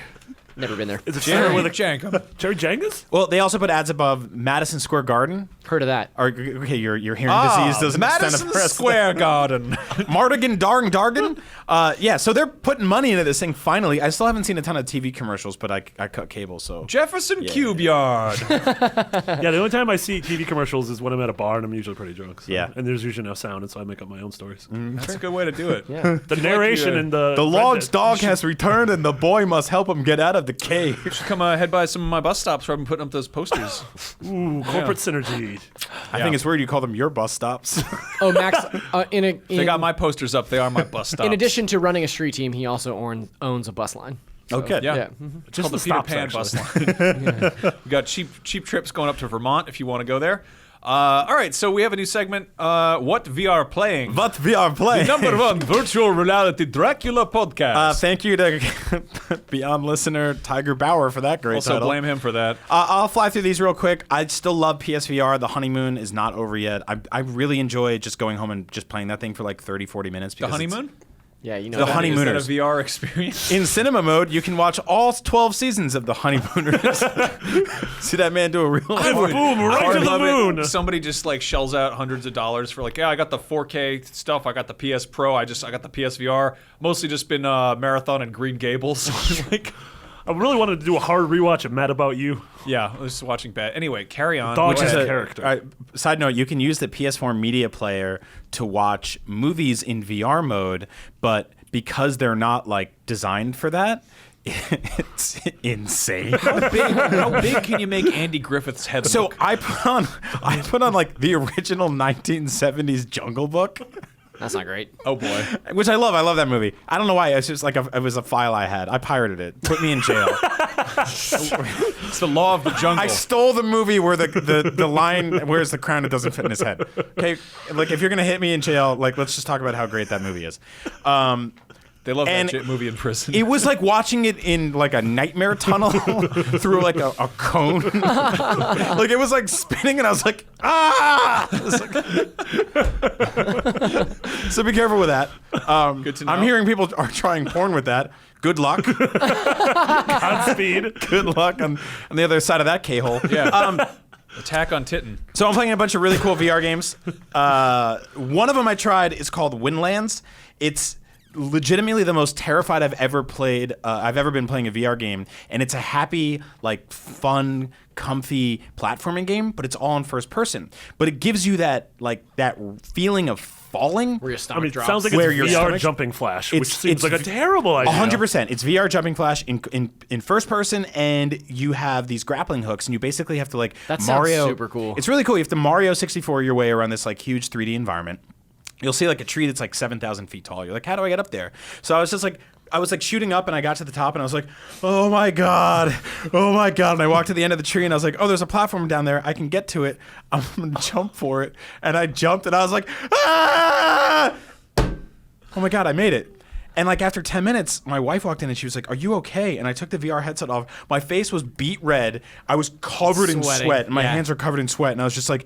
S2: Never been there.
S4: Is it Jerry with a
S1: Jankum?
S4: Jerry Jengas?
S3: Well, they also put ads above Madison Square Garden.
S2: Heard of that?
S3: Okay, your hearing disease doesn't
S1: Madison
S3: extend
S1: Square Garden.
S3: Mardigan Dargan. So they're putting money into this thing finally. I still haven't seen a ton of TV commercials, but I cut cable, so.
S1: Jefferson Cube Yard.
S4: Yeah, the only time I see TV commercials is when I'm at a bar and I'm usually pretty drunk. So.
S3: Yeah.
S4: And there's usually no sound, and so I make up my own stories.
S1: That's a good way to do it.
S2: Yeah.
S4: The narration and the
S3: large dog has returned, and the boy must help him get out of the cave.
S1: You should come head by some of my bus stops where I've been putting up those posters.
S4: Ooh, corporate synergy.
S3: I think it's weird you call them your bus stops.
S2: Oh, Max.
S1: They got my posters up. They are my bus stops.
S2: In addition to running a street team, he also owns a bus line.
S3: So, good.
S1: Yeah. It's called the Peter Pan bus line. We got cheap trips going up to Vermont if you want to go there. All right, so we have a new segment. What VR playing?
S3: What VR playing?
S1: The number one virtual reality Dracula podcast.
S3: Thank you to Beyond listener Tiger Bauer for that great
S1: also
S3: title.
S1: blame him for that.
S3: I'll fly through these real quick. I still love PSVR. The honeymoon is not over yet. I really enjoy just going home and just playing that thing for like 30, 40 minutes.
S1: The honeymoon?
S2: Yeah, you know
S3: The
S2: that.
S3: Honeymooners.
S1: Is that a VR experience?
S3: In cinema mode, you can watch all 12 seasons of The Honeymooners. See that man do a real
S4: Boom, right to the
S1: love
S4: moon.
S1: it. Somebody just like shells out hundreds of dollars for like, yeah, I got the 4K stuff, I got the PS Pro, I got the PSVR. Mostly just been marathon and Green Gables. Like,
S4: I really wanted to do a hard rewatch of Mad About You.
S1: yeah, I was just watching bad. Anyway, carry on.
S4: Dog
S3: Which is a
S4: character.
S3: Side note, you can use the PS4 media player to watch movies in VR mode, but because they're not like designed for that, it's insane.
S1: How big can you make Andy Griffith's head
S3: So
S1: look?
S3: I put on like the original 1970s Jungle Book,
S2: That's not great.
S1: Oh boy.
S3: which I love. I love that movie. I don't know why. It's just like it was a file I had. I pirated it. Put me in jail.
S1: It's the law of the jungle.
S3: I stole the movie where the line "Where's the crown?" It doesn't fit in his head. Okay, like if you're gonna hit me in jail, like let's just talk about how great that movie is.
S1: They love
S3: and
S1: that movie in prison.
S3: It was like watching it in like a nightmare tunnel through like a cone. Like it was like spinning, and I was like, ah! It was like- So be careful with that.
S1: Good to know.
S3: I'm hearing people are trying porn with that. Good luck.
S4: Godspeed.
S3: Good luck on the other side of that K-hole.
S1: Yeah. Attack on Titan.
S3: So I'm playing a bunch of really cool VR games. One of them I tried is called Windlands. It's legitimately the most terrified I've ever been playing a VR game, and it's a happy, like fun, comfy platforming game, but it's all in first person. But it gives you that feeling of falling.
S2: Where your stomach
S4: I mean, it
S2: drops.
S4: sounds like
S3: Where
S4: it's
S3: your
S4: VR
S3: stomach-
S4: jumping flash,
S3: It's-
S4: which seems
S3: it's
S4: like a terrible idea.
S3: 100%. It's VR jumping flash in first person, and you have these grappling hooks, and you basically have to like
S2: That sounds
S3: Mario.
S2: super cool.
S3: It's really cool. You have to Mario 64 your way around this like huge 3D environment. You'll see like a tree that's like 7,000 feet tall. You're like, how do I get up there? So I was shooting up, and I got to the top, and I was like, oh my god. And I walked to the end of the tree, and I was like, oh, there's a platform down there. I can get to it. I'm gonna jump for it. And I jumped, and I was like, ah! Oh my god, I made it. And like after 10 minutes, my wife walked in and she was like, "Are you okay?" And I took the VR headset off. My face was beet red. I was covered in
S2: Sweating.
S3: sweat, and my
S2: Yeah.
S3: hands were covered in sweat. And I was just like,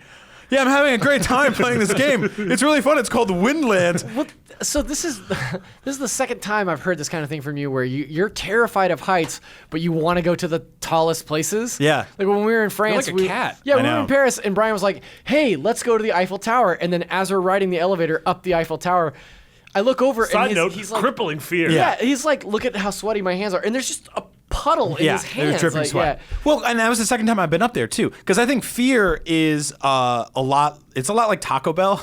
S3: "Yeah, I'm having a great time playing this game. It's really fun. It's called Windlands."
S2: So this is the second time I've heard this kind of thing from you, where you're terrified of heights, but you want to go to the tallest places.
S3: Yeah.
S2: Like when we were in France,
S1: like a cat.
S2: Yeah,
S3: I
S2: we were
S3: know.
S2: in Paris, and Brian was like, "Hey, let's go to the Eiffel Tower." And then as we're riding the elevator up the Eiffel Tower, I look over
S4: Side
S2: and
S4: note,
S2: he's like,
S4: crippling fear.
S2: Yeah, he's like, "Look at how sweaty my hands are," and there's just a puddle in his hands.
S3: they're dripping
S2: like,
S3: sweat.
S2: yeah.
S3: Well, and that was the second time I've been up there too, because I think fear is a lot. It's a lot like Taco Bell,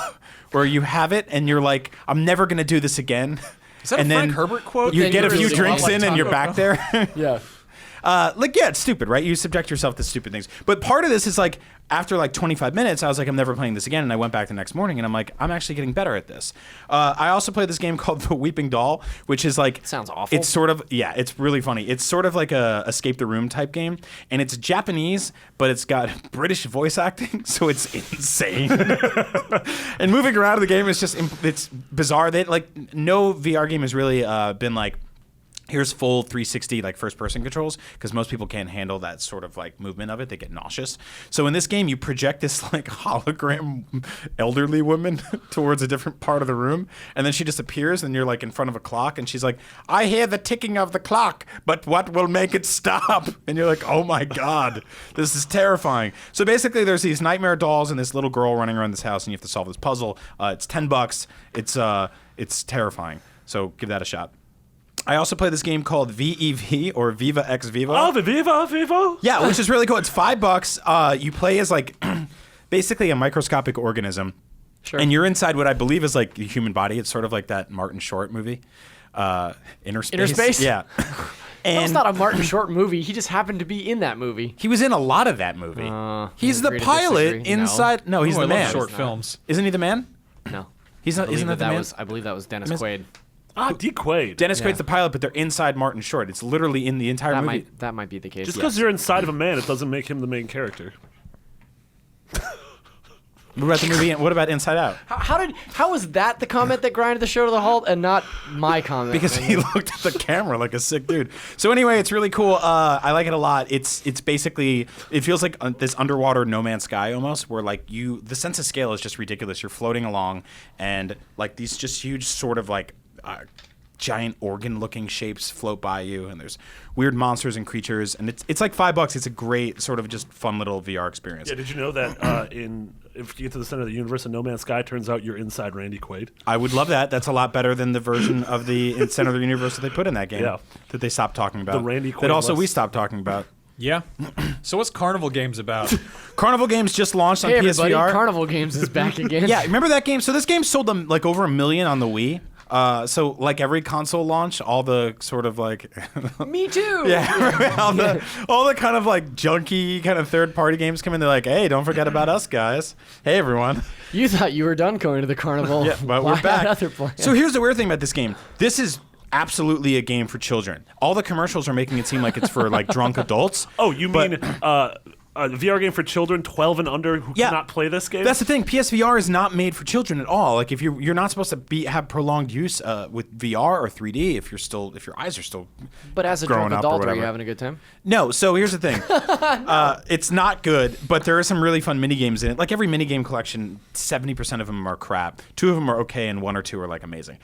S3: where you have it and you're like, "I'm never gonna do this again."
S1: Is that a
S3: and
S1: Frank Herbert quote?
S3: You
S2: Then
S3: get a
S2: you're
S3: few
S2: really
S3: drinks
S2: like
S3: in and you're
S1: Taco
S3: back there.
S2: Yeah.
S3: It's stupid, right? You subject yourself to stupid things. But part of this is like, after like 25 minutes, I was like, I'm never playing this again. And I went back the next morning and I'm like, I'm actually getting better at this. I also played this game called The Weeping Doll, which is like...
S2: Sounds awful.
S3: It's sort of, yeah, it's really funny. It's sort of like a Escape the Room type game. And it's Japanese, but it's got British voice acting. So it's insane. And moving around in the game is just, it's bizarre. No VR game has really been like, here's full 360 like first person controls, because most people can't handle that sort of like movement of it. They get nauseous. So in this game, you project this like hologram elderly woman towards a different part of the room, and then she disappears, and you're like in front of a clock, and she's like, "I hear the ticking of the clock, but what will make it stop?" And you're like, "Oh my god, this is terrifying." So basically, there's these nightmare dolls and this little girl running around this house, and you have to solve this puzzle. It's $10. It's terrifying. So give that a shot. I also play this game called VEV, or Viva X Viva.
S4: Oh, the Viva.
S3: Yeah, which is really cool. It's $5. You play as like basically a microscopic organism.
S2: Sure.
S3: And you're inside what I believe is like the human body. It's sort of like that Martin Short movie, Inner Space.
S2: Inner Space?
S3: Yeah.
S2: That's not a Martin Short movie. He just happened to be in that movie.
S3: He was in a lot of that movie. He's the
S2: agree to
S3: pilot
S2: disagree. No.
S3: inside. No, he's
S1: Oh,
S3: the
S1: I love
S3: man.
S1: short
S2: not.
S1: films.
S3: Isn't he the man?
S2: No.
S3: He's not. Isn't that the man?
S2: I believe that was Dennis Quaid.
S4: D. Quaid.
S3: Dennis
S2: Yeah.
S3: Quaid's the pilot, but they're inside Martin Short. It's literally in the entire movie.
S2: That might be the case.
S4: Just
S2: yes.
S4: because you're inside of a man, it doesn't make him the main character.
S3: What about the movie? What about Inside Out?
S2: How was that the comment that grinded the show to the halt and not my comment?
S3: Because he looked at the camera like a sick dude. So anyway, it's really cool. I like it a lot. It's basically, it feels like this underwater No Man's Sky almost, where like the sense of scale is just ridiculous. You're floating along, and like these just huge sort of like giant organ-looking shapes float by you, and there's weird monsters and creatures, and it's like $5. It's a great sort of just fun little VR experience.
S4: Yeah, did you know that if you get to the center of the universe in No Man's Sky, turns out you're inside Randy Quaid?
S3: I would love that. That's a lot better than the version of the center of the universe that they put in that game.
S4: Yeah.
S3: That they stopped talking about.
S4: The Randy Quaid
S3: that also
S4: less.
S3: we stopped talking about.
S1: Yeah. So what's Carnival Games about?
S3: Carnival Games just launched on
S2: hey,
S3: PSVR.
S2: everybody, Carnival Games is back again.
S3: Yeah, remember that game? So this game sold them like over 1 million on the Wii. So like every console launch, all the sort of like
S2: Me too.
S3: yeah, all the kind of like junky kind of third-party games come in. They're like, hey, don't forget about us guys. Hey everyone.
S2: You thought you were done going to the carnival.
S3: Yeah, but
S2: Why
S3: we're back.
S2: have other plans?
S3: So here's the weird thing about this game. This is absolutely a game for children. All the commercials are making it seem like it's for like drunk adults.
S4: Oh, you mean a VR game for children 12 and under who cannot play this game?
S3: That's the thing. PSVR is not made for children at all. Like if you're not supposed to have prolonged use with VR or 3D if your eyes are still
S2: But as a
S3: growing
S2: drunk
S3: up or
S2: adult, are you
S3: whatever.
S2: having a good time?
S3: No, so here's the thing. It's not good, but there are some really fun mini games in it. Like every mini game collection, 70% of them are crap. 2 of them are okay, and 1 or 2 are like amazing.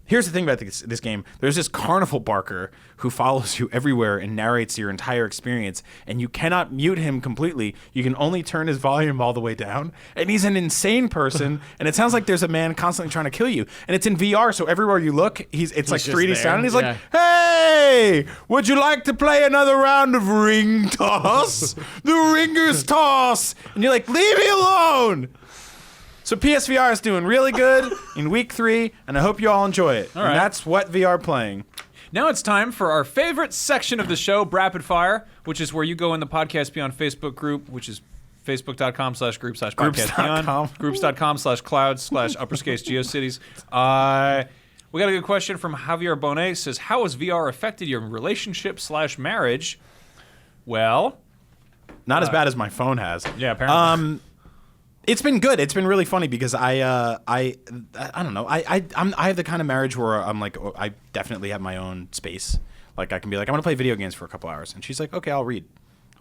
S3: Here's the thing about this game. There's this carnival barker who follows you everywhere and narrates your entire experience, and you cannot mute him completely. You can only turn his volume all the way down, and he's an insane person, and it sounds like there's a man constantly trying to kill you. And it's in VR, so everywhere you look, it's like
S2: just
S3: 3D
S2: there.
S3: sound, and he's
S2: Yeah.
S3: like, hey, would you like to play another round of ring toss? The ringer's toss. And you're like, leave me alone. So PSVR is doing really good in week 3, and I hope you all enjoy it.
S1: All right.
S3: And that's what VR playing.
S1: Now it's time for our favorite section of the show, Rapid Fire, which is where you go in the Podcast Beyond Facebook group, which is facebook.com/group/podcastbeyond, groups.com/clouds/uppercase geocities. We got a good question from Javier Bonet. Says, how has VR affected your relationship/marriage? Well,
S3: Not as bad as my phone has.
S1: yeah, apparently.
S3: It's been good. It's been really funny because I don't know. I have the kind of marriage where I'm like, I definitely have my own space. Like I can be like, I'm gonna play video games for a couple hours, and she's like, okay, I'll read.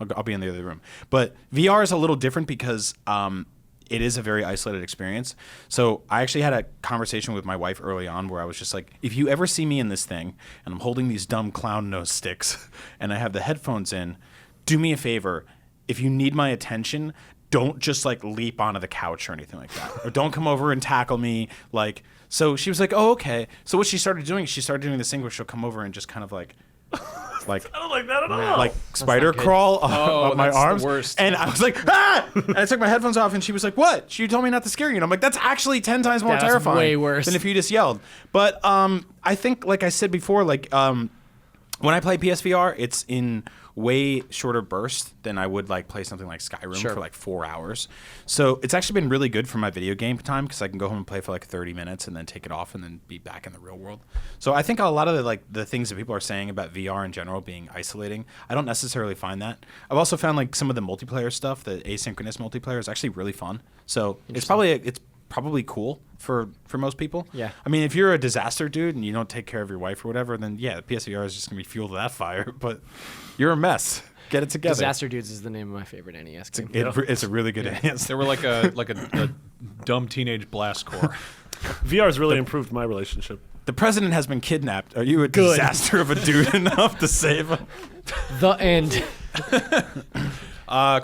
S3: I'll be in the other room. But VR is a little different because it is a very isolated experience. So I actually had a conversation with my wife early on where I was just like, if you ever see me in this thing and I'm holding these dumb clown nose sticks and I have the headphones in, do me a favor. If you need my attention, don't just like leap onto the couch or anything like that. Or don't come over and tackle me. Like, so she was like, oh, okay. So what she started doing this thing where she'll come over and just kind of like
S4: I don't like that at all.
S3: like spider crawl up my
S1: that's the
S3: arms.
S1: worst.
S3: And I was like, ah! And I took my headphones off and she was like, what? She told me not to scare you. And I'm like, that's actually 10 times more
S2: That's
S3: terrifying
S2: way worse.
S3: than if you just yelled. But I think, like I said before, like when I play PSVR, it's in way shorter bursts than I would like play something like Skyrim for like 4 hours. So it's actually been really good for my video game time because I can go home and play for like 30 minutes and then take it off and then be back in the real world. So I think a lot of the things that people are saying about VR in general being isolating, I don't necessarily find that. I've also found like some of the multiplayer stuff, the asynchronous multiplayer is actually really fun. So it's probably cool for most people.
S2: Yeah.
S3: I mean, if you're a disaster dude and you don't take care of your wife or whatever, then yeah, the PSVR is just going to be fuel to that fire. But you're a mess. Get it together.
S2: Disaster Dudes is the name of my favorite NES game.
S3: It's a really good answer.
S1: They were like a dumb teenage blast core.
S4: VR has really improved my relationship.
S3: The president has been kidnapped. Are you a disaster of a dude enough to save him?
S2: The end.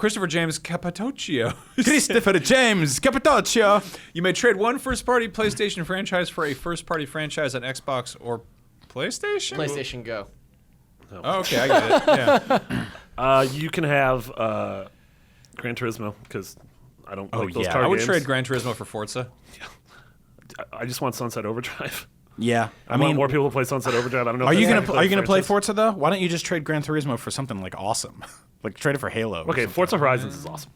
S1: Christopher James Capitocchio.
S3: Christopher James Capitocchio.
S1: You may trade one first-party PlayStation franchise for a first-party franchise on Xbox or PlayStation?
S2: PlayStation Go.
S1: Oh, okay, I get it. Yeah.
S4: You can have Gran Turismo because I don't like those car
S1: I would
S4: games.
S1: trade Gran Turismo for Forza.
S4: I just want Sunset Overdrive.
S3: Yeah,
S4: I want more people to play Sunset Overdrive. I don't know.
S3: Are
S4: if
S3: you
S4: that's
S3: gonna play
S4: franchise.
S3: Forza though? Why don't you just trade Gran Turismo for something like awesome, like trade it for Halo? or
S4: Okay,
S3: something.
S4: Forza Horizons is awesome.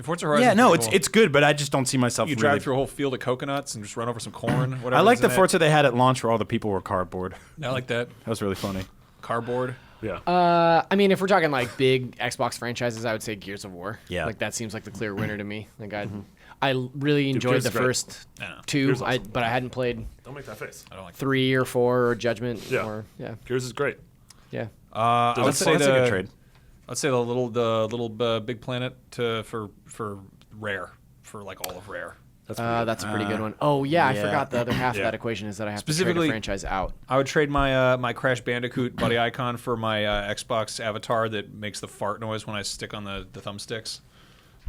S1: Forza Horizon.
S3: Yeah, no, it's good, but I just don't see myself.
S1: You
S3: really
S1: drive through a whole field of coconuts and just run over some corn. Whatever.
S3: I like the Forza they had at launch where all the people were cardboard.
S1: I like that.
S3: That was really funny.
S1: Cardboard.
S4: Yeah.
S2: I mean, if we're talking like big Xbox franchises, I would say Gears of War.
S3: Yeah.
S2: Like that seems like the clear winner to me. Like I really enjoyed
S4: Gears
S2: the
S4: is great.
S2: first
S1: Yeah.
S2: two,
S4: Gears is awesome.
S2: but I hadn't played
S4: Don't make that face.
S1: I don't like
S2: 3 or 4 or Judgment.
S4: Yeah.
S2: Or, yeah.
S4: Gears is great.
S2: Yeah.
S1: I would say
S3: That's a good trade.
S1: Let's say the little Big Planet for Rare, for like all of Rare.
S2: That's a pretty good one. Oh yeah, I
S3: yeah.
S2: forgot the other half
S4: Yeah.
S2: of that equation is that I have to trade
S1: Specifically-
S2: a franchise out.
S1: I would trade my my Crash Bandicoot buddy icon for my Xbox avatar that makes the fart noise when I stick on the thumbsticks.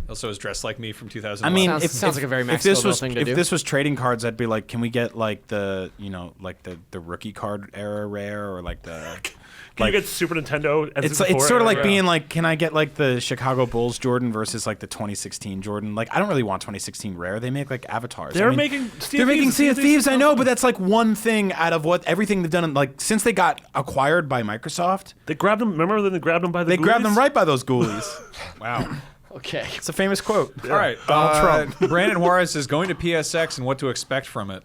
S1: Also is dressed like me from 2011.
S3: I mean,
S2: Sounds like a very Max
S3: if this
S2: Scoville
S3: was
S2: thing to
S3: if
S2: do.
S3: this was trading cards, I'd be like, can we get like the the rookie card era rare or like the
S4: Can you get Super Nintendo?
S3: it's sort of like being like, can I get like the Chicago Bulls Jordan versus like the 2016 Jordan? Like, I don't really want 2016 rare. They make like avatars.
S4: They're
S3: I mean,
S4: making
S3: they're making Sea of Thieves. I know, but that's like one thing out of what everything they've done. Like since they got acquired by Microsoft,
S4: They grabbed them. Remember when they grabbed them by the
S3: they grabbed them
S4: ghoulies?
S3: right by those ghoulies.
S1: wow.
S2: Okay.
S3: It's a famous quote.
S1: All right,
S3: Donald Trump.
S1: Brandon Juarez is going to PSX and what to expect from it.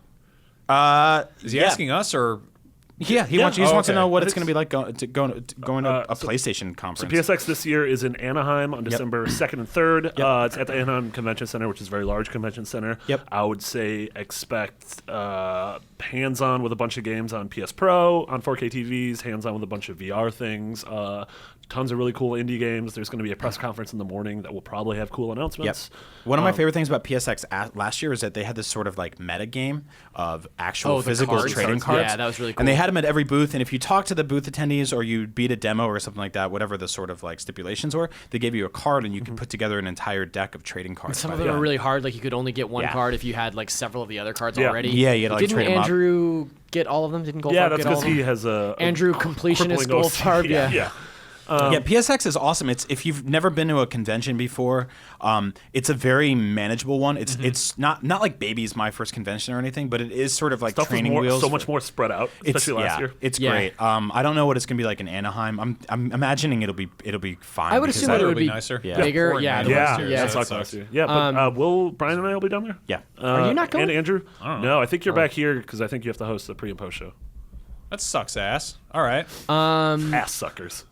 S1: Is he asking us or?
S3: Yeah, he
S4: Yeah.
S3: wants. He just
S1: Oh,
S3: wants to
S1: okay.
S3: know what it's going to be like going to a PlayStation
S4: So
S3: conference.
S4: PSX this year is in Anaheim on December 2nd and 3rd. It's at the Anaheim Convention Center, which is a very large convention center.
S3: Yep.
S4: I would say expect hands-on with a bunch of games on PS Pro, on 4K TVs, hands-on with a bunch of VR things, tons of really cool indie games. There's going to be a press conference in the morning that will probably have cool
S3: Yep.
S4: announcements.
S3: One of my favorite things about PSX last year is that they had this sort of like meta game of actual
S2: the
S3: physical
S2: cards.
S3: trading
S2: Yeah,
S3: cards.
S2: that was really
S3: And they
S2: cool.
S3: had them at every booth. And if you talk to the booth attendees or you beat a demo or something like that, whatever the sort of like stipulations were, they gave you a card and you could put together an entire deck of trading cards.
S2: Some
S3: by
S2: of
S3: the
S2: them are
S3: end.
S2: really hard. Like you could only get one
S3: Yeah.
S2: card if you had like several of the other cards
S4: Yeah.
S2: already.
S3: Yeah, you had to, like,
S2: Didn't
S3: trade 'em up.
S2: Andrew get all of them? Didn't Goldfarb
S4: Yeah, that's
S2: get all
S4: because
S2: of them?
S4: he has a
S2: Andrew completionist
S4: crippling OCD.
S2: Goldfarb. Yeah.
S4: yeah.
S3: Yeah, PSX is awesome. It's if you've never been to a convention before, it's a very manageable one. It's not like Baby's my first convention or anything, but it is sort of like
S4: Stuff was
S3: training
S4: more,
S3: wheels.
S4: so much more spread out, especially last year.
S3: It's
S2: Yeah.
S3: great. I don't know what it's gonna be like in Anaheim. I'm imagining it'll be fine.
S2: I would
S3: because
S2: assume that it
S1: It'll
S2: would be
S1: nicer.
S3: Yeah.
S2: bigger.
S1: Pouring
S2: Yeah,
S1: rain
S2: the
S1: last
S2: last
S1: year,
S2: year.
S1: so
S4: Yeah,
S1: that
S4: sucks
S1: sucks.
S4: last year. Yeah, but will Brian and I will be down there?
S3: Yeah.
S2: Are you not going?
S4: And Andrew?
S1: don't know.
S4: No, I think you're back here because I think you have to host the pre and post show.
S1: That sucks ass. All right.
S4: Ass suckers.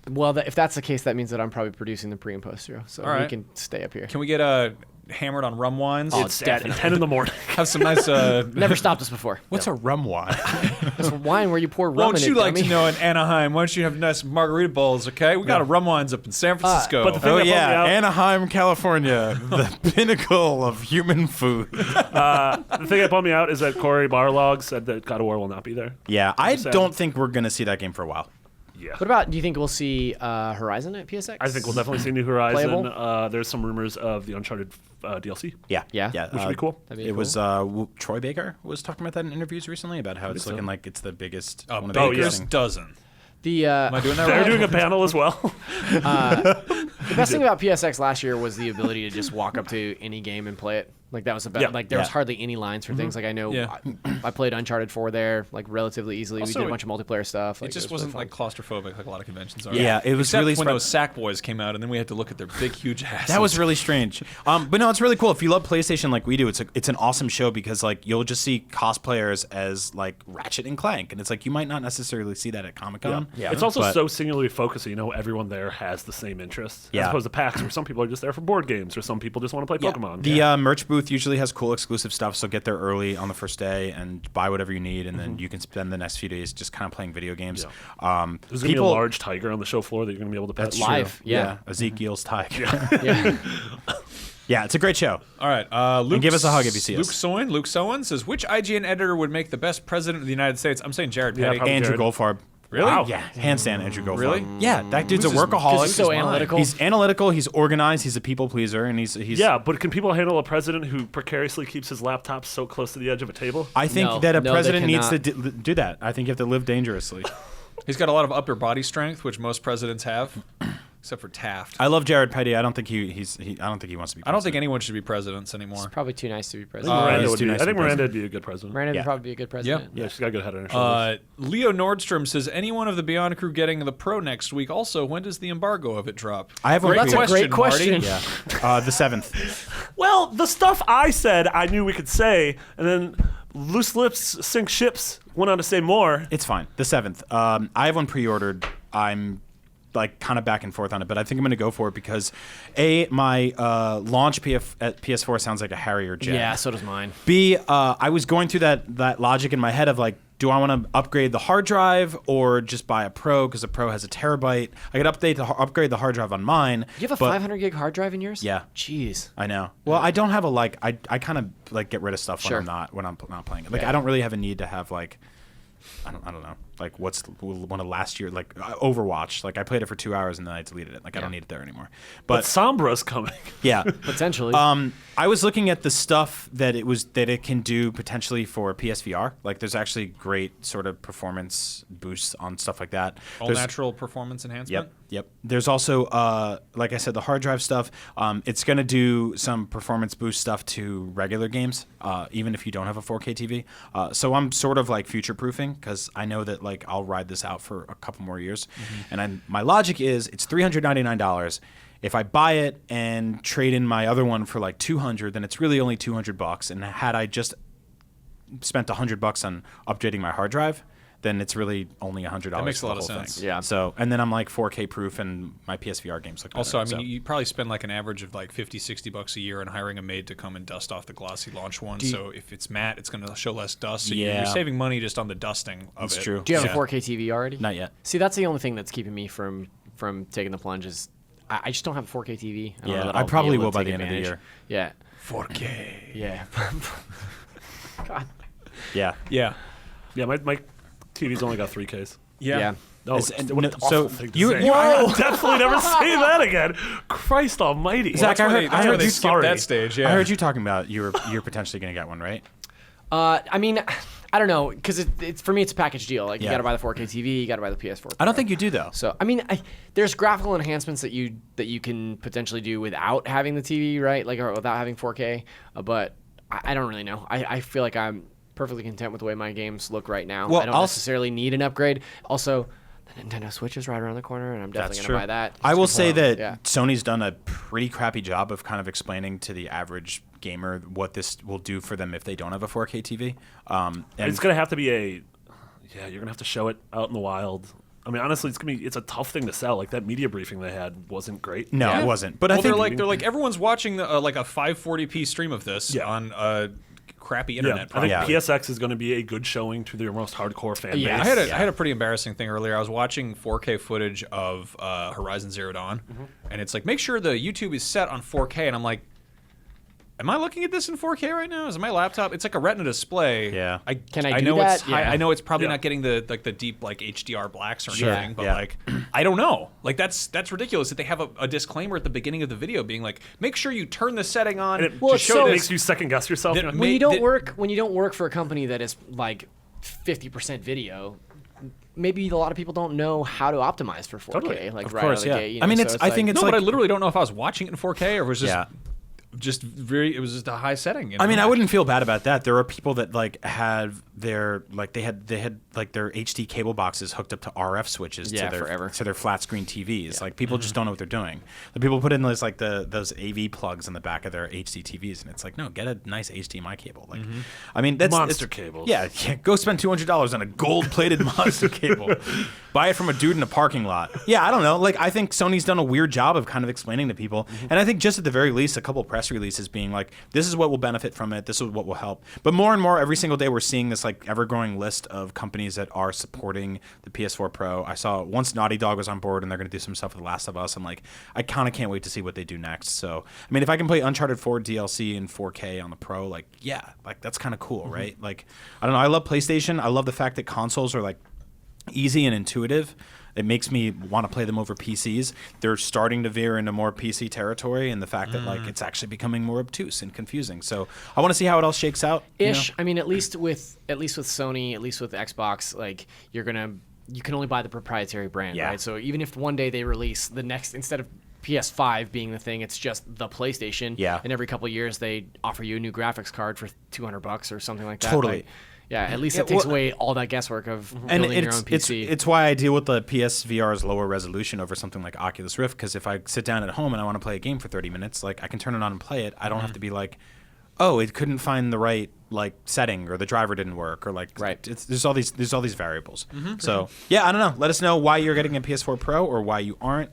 S2: Well, if that's the case, that means that I'm probably producing the pre and post show, so
S1: All
S2: we
S1: right.
S2: can stay up here.
S1: Can we get hammered on rum wines?
S4: It's at
S2: definitely.
S4: 10 in the morning.
S1: Have some nice.
S2: Never stopped us before.
S3: What's a rum wine?
S2: It's wine where you pour rum
S1: Won't
S2: in
S1: you
S2: it,
S1: like
S2: dummy.
S1: to know in Anaheim? Why don't you have nice margarita bowls? Okay, we got a rum wines up in San Francisco.
S4: but the thing
S3: Oh
S4: that bummed me
S3: yeah,
S4: out-
S3: Anaheim, California, the pinnacle of human food.
S4: The thing that bummed me out is that Corey Barlog said that God of War will not be there.
S3: Yeah, I
S4: sad.
S3: don't think we're gonna see that game for a while.
S4: Yeah.
S2: What about? Do you think we'll see Horizon at PSX?
S4: I think we'll definitely see New Horizon.
S2: Playable?
S4: There's some rumors of the Uncharted DLC.
S3: Yeah,
S2: Yeah.
S3: yeah.
S4: Which would be cool.
S2: That'd be
S3: It
S2: cool.
S3: was Troy Baker was talking about that in interviews recently about how it's looking like it's the biggest. one of the
S1: Baker's
S3: biggest-
S1: dozen.
S2: The
S1: Am I doing that
S4: They're
S1: right?
S4: doing a panel as well.
S2: the best thing about PSX last year was the ability to just walk up to any game and play it. Like that was the best.
S4: Yeah.
S2: Like there was
S3: Yeah.
S2: hardly any lines for things. Like I know
S1: Yeah.
S2: I played Uncharted 4 there like relatively easily.
S1: Also,
S2: we did a bunch of multiplayer stuff. Like,
S1: It just
S2: was
S1: wasn't
S2: really
S1: like claustrophobic like a lot of conventions are.
S3: Yeah, it was
S1: Except
S3: really
S1: when
S3: spread-
S1: those sack boys came out, and then we had to look at their big, huge asses.
S3: That was really strange. But no, it's really cool. If you love PlayStation like we do, it's an awesome show because like you'll just see cosplayers as like Ratchet and Clank, and it's like you might not necessarily see that at Comic-Con.
S4: It's also
S3: But-
S4: so singularly focused, so you know everyone there has the same interests. As
S3: Yeah.
S4: opposed to PAX, where some people are just there for board games, or some people just want to play Pokemon.
S3: The merch booth usually has cool exclusive stuff, so get there early on the first day and buy whatever you need, and then you can spend the next few days just kind of playing video games.
S4: There's going to be a large tiger on the show floor that you're going to be able to pet.
S3: That's
S2: Live,
S3: true.
S2: yeah.
S3: Ezekiel's tiger.
S2: Yeah.
S3: Yeah, it's a great show.
S1: All right. Luke,
S3: give us a hug if you see us.
S1: Luke Sowen says, which IGN editor would make the best president of the United States? I'm saying Jared
S4: Yeah,
S1: Petty.
S4: probably
S3: Andrew
S4: Jared.
S3: Goldfarb.
S1: Really?
S3: Wow. Yeah, hands down, Andrew Goldfarb.
S1: Really?
S3: Yeah, that dude's a
S1: Who's his-
S3: workaholic.
S2: he's so analytical.
S3: He's analytical. He's organized. He's a people pleaser, and he's
S4: Yeah, but can people handle a president who precariously keeps his laptop so close to the edge of a table?
S3: I think
S2: No,
S3: that a
S2: no, they
S3: president needs to
S2: cannot.
S3: do that. I think you have to live dangerously.
S1: He's got a lot of upper body strength, which most presidents have, except for Taft.
S3: I love Jared Petty. I don't think he I don't think he wants to be.
S1: I don't think
S3: president.
S1: anyone should be presidents anymore.
S2: Probably too nice to be
S4: I
S2: president.
S4: think Miranda,
S3: he's
S4: would
S3: too
S4: be,
S3: nice
S4: I
S3: to
S4: think
S3: be
S4: Miranda would be a good president.
S2: Miranda would
S3: Yeah.
S2: probably be a good president.
S4: Yeah, she's got a good head on her shoulders.
S1: Leo Nordstrom says, anyone of the Beyond crew getting the Pro next week? Also, when does the embargo of it drop?
S3: I have one.
S2: That's
S3: for
S2: a
S3: you.
S2: great question.
S1: Marty.
S3: Yeah, the 7th.
S4: Well, the stuff I said I knew we could say, and then loose lips sink ships went on to say more.
S3: It's fine. The 7th. I have one pre-ordered. I'm like kind of back and forth on it, but I think I'm going to go for it because my launch PS4 sounds like a Harrier jet.
S2: Yeah, so does mine.
S3: B, I was going through that logic in my head of like, do I want to upgrade the hard drive or just buy a Pro because a Pro has a terabyte? I could upgrade the hard drive on mine.
S2: You have a 500 gig hard drive in yours?
S3: Yeah.
S2: Jeez.
S3: I know. Well, I don't have I kind of like get rid of stuff when I'm not playing it. Like I don't really have a need to have like I don't know. Like what's one of last year, like Overwatch. Like I played it for 2 hours and then I deleted it. Like I don't need it there anymore.
S4: But Sombra's coming.
S3: Yeah,
S2: potentially.
S3: I was looking at the stuff that it can do potentially for PSVR. Like there's actually great sort of performance boosts on stuff like that. There's
S1: natural performance enhancement.
S3: Yep. There's also, like I said, the hard drive stuff. It's going to do some performance boost stuff to regular games, even if you don't have a 4K TV. So I'm sort of like future-proofing because I know that like I'll ride this out for a couple more years. And my logic is it's $399. If I buy it and trade in my other one for like $200, then it's really only $200. And had I just spent $100 on updating my hard drive, then it's really only $100.
S1: That makes a lot of
S3: thing.
S1: sense.
S2: Yeah.
S3: So, and then I'm like 4K proof, and my PSVR games look better.
S1: Also, I mean, you probably spend like an average of like $50-$60 a year on hiring a maid to come and dust off the glossy launch one. So if it's matte, it's going to show less dust. So you're saving money just on the dusting of it.
S3: That's true.
S2: Do you have a 4K TV already?
S3: Not yet.
S2: See, that's the only thing that's keeping me from taking the plunge is I just don't have a 4K TV. I don't know that
S3: I
S2: I'll
S3: probably
S2: be able
S3: will
S2: to
S3: by
S2: take
S3: the end of the
S2: advantage.
S3: year.
S2: Yeah.
S1: 4K.
S2: Yeah. God.
S3: Yeah.
S1: Yeah.
S4: Yeah, my TV's only got 3Ks.
S2: Yeah.
S4: No, what an awful
S3: so
S4: thing to
S3: you-
S4: say.
S3: you-
S4: I'll definitely never say that again. Christ almighty.
S3: Zach, I heard
S1: That's where they
S3: you-
S1: skipped that stage. Yeah.
S3: I heard you talking about you're potentially going to get one, right?
S2: I mean, I don't know, because it's for me, it's a package deal. Like, you
S3: Yeah.
S2: got to buy the 4K TV, you got to buy the PS4 Pro.
S3: I don't think you do though.
S2: So, I mean, there's graphical enhancements that you can potentially do without having the TV, right? Like, or without having 4K. But I don't really know. I feel like I'm perfectly content with the way my games look right now.
S3: Well,
S2: I don't necessarily need an upgrade. Also, the Nintendo Switch is right around the corner, and I'm definitely going to buy that.
S3: I will say that
S2: Yeah.
S3: Sony's done a pretty crappy job of kind of explaining to the average gamer what this will do for them if they don't have a 4K TV. And
S4: It's going to have to be you're going to have to show it out in the wild. I mean, honestly, it's a tough thing to sell. Like that media briefing they had wasn't great.
S3: no, it wasn't. But I think
S1: they're like everyone's watching like a 540p stream of this on crappy internet.
S4: I think
S3: Yeah.
S4: PSX is going to be a good showing to their most hardcore fan
S2: Yeah.
S4: base.
S1: I had a pretty embarrassing thing earlier. I was watching 4K footage of Horizon Zero Dawn, and it's like, make sure the YouTube is set on 4K, and I'm like, am I looking at this in 4K right now? Is it my laptop? It's like a Retina display.
S3: Yeah.
S2: Can I do
S1: know
S2: that?
S1: it's high,
S2: Yeah.
S1: I know it's probably
S4: Yeah.
S1: not getting the deep like HDR blacks or
S3: Sure.
S1: anything, but
S3: Yeah.
S1: like I don't know. Like that's ridiculous that they have a disclaimer at the beginning of the video being like, make sure you turn the setting on
S4: And it
S1: to
S2: it's
S1: show
S2: so-
S1: this.
S4: makes you second guess yourself.
S1: That
S4: You're like,
S2: when you
S1: that-
S2: don't work for a company that is like 50% video, maybe a lot of people don't know how to optimize for 4K.
S4: Totally.
S2: Like
S3: Of
S2: right
S3: course,
S2: out of the
S3: yeah.
S2: gate. You
S3: I
S2: know,
S3: mean,
S2: so
S3: it's- I think it's
S1: no, but I
S3: like-
S1: literally don't know if I was watching it in 4K or was just
S3: Yeah.
S1: it was just a high setting. You know?
S3: I mean, I wouldn't feel bad about that. There are people that like have their like they had like their HD cable boxes hooked up to RF switches
S2: forever.
S3: to their flat screen TVs. Like people just don't know what they're doing. The people put in those like those AV plugs in the back of their HD TVs, and it's like, no, get a nice HDMI cable. Like, I mean, that's
S4: Monster
S3: it's-
S4: cables.
S3: Yeah, go spend $200 on a gold-plated monster cable. Buy it from a dude in a parking lot. Yeah, I don't know. Like, I think Sony's done a weird job of kind of explaining to people, and I think just at the very least, a couple press releases being like, this is what will benefit from it. This is what will help. But more and more, every single day, we're seeing this like ever-growing list of companies that are supporting the PS4 Pro. I saw once Naughty Dog was on board, and they're going to do some stuff with The Last of Us. I'm like, I kind of can't wait to see what they do next. So, I mean, if I can play Uncharted 4 DLC in 4K on the Pro, like, yeah, like that's kind of cool, right? Like, I don't know. I love PlayStation. I love the fact that consoles are like easy and intuitive. It makes me want to play them over PCs. They're starting to veer into more PC territory, and the fact that like it's actually becoming more obtuse and confusing. So I want to see how it all shakes out.
S2: Ish. I mean, at least with Sony, at least with Xbox, like you can only buy the proprietary brand,
S3: Yeah.
S2: right? So even if one day they release the next, instead of PS5 being the thing, it's just the PlayStation.
S3: Yeah.
S2: And every couple of years they offer you a new graphics card for $200 or something like that.
S3: Totally.
S2: Like, yeah, at least it takes away all that guesswork of
S3: And
S2: building your own
S3: it's
S2: PC.
S3: it's why I deal with the PSVR's lower resolution over something like Oculus Rift, because if I sit down at home and I want to play a game for 30 minutes, like I can turn it on and play it. I don't have to be like, oh, it couldn't find the right setting, or the driver didn't work, or there's all these variables. So yeah, I don't know. Let us know why you're getting a PS4 Pro or why you aren't.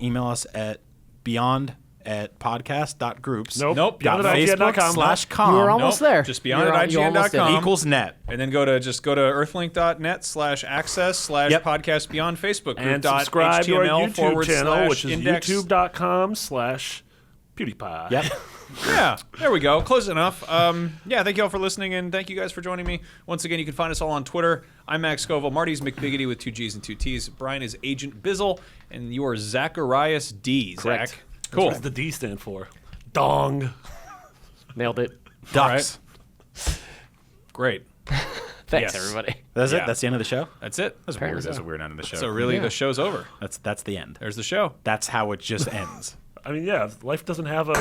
S3: Email us at beyond@podcast.groups.
S4: Nope. Beyond@IGN.com.
S2: You were almost there.
S1: Just beyond@IGN.com
S3: equals net.
S1: And then go to earthlink.net/access/podcast beyond Facebook group.
S4: And subscribe to our YouTube channel, which is
S1: index.
S4: youtube.com/PewDiePie.
S3: Yep.
S1: Yeah, there we go. Close enough. Yeah, thank you all for listening, and thank you guys for joining me. Once again, you can find us all on Twitter. I'm Max Scoville. Marty's McBiggity with 2 G's and 2 T's. Brian is Agent Bizzle, and you are Zacharias D.
S2: Correct.
S1: Zach.
S4: Cool. What does the D stand for? Dong.
S2: Nailed it.
S3: Ducks.
S1: Right. Great.
S2: Thanks,
S1: Yes.
S2: everybody.
S3: That's
S1: Yeah.
S3: it. That's the end of the show.
S1: That's it.
S3: That's
S2: Apparently
S3: weird. That's
S2: so.
S3: a weird end of the show.
S1: So really, the show's over.
S3: That's the end.
S1: There's the show.
S3: That's how it just ends.
S4: I mean, yeah, life doesn't have a.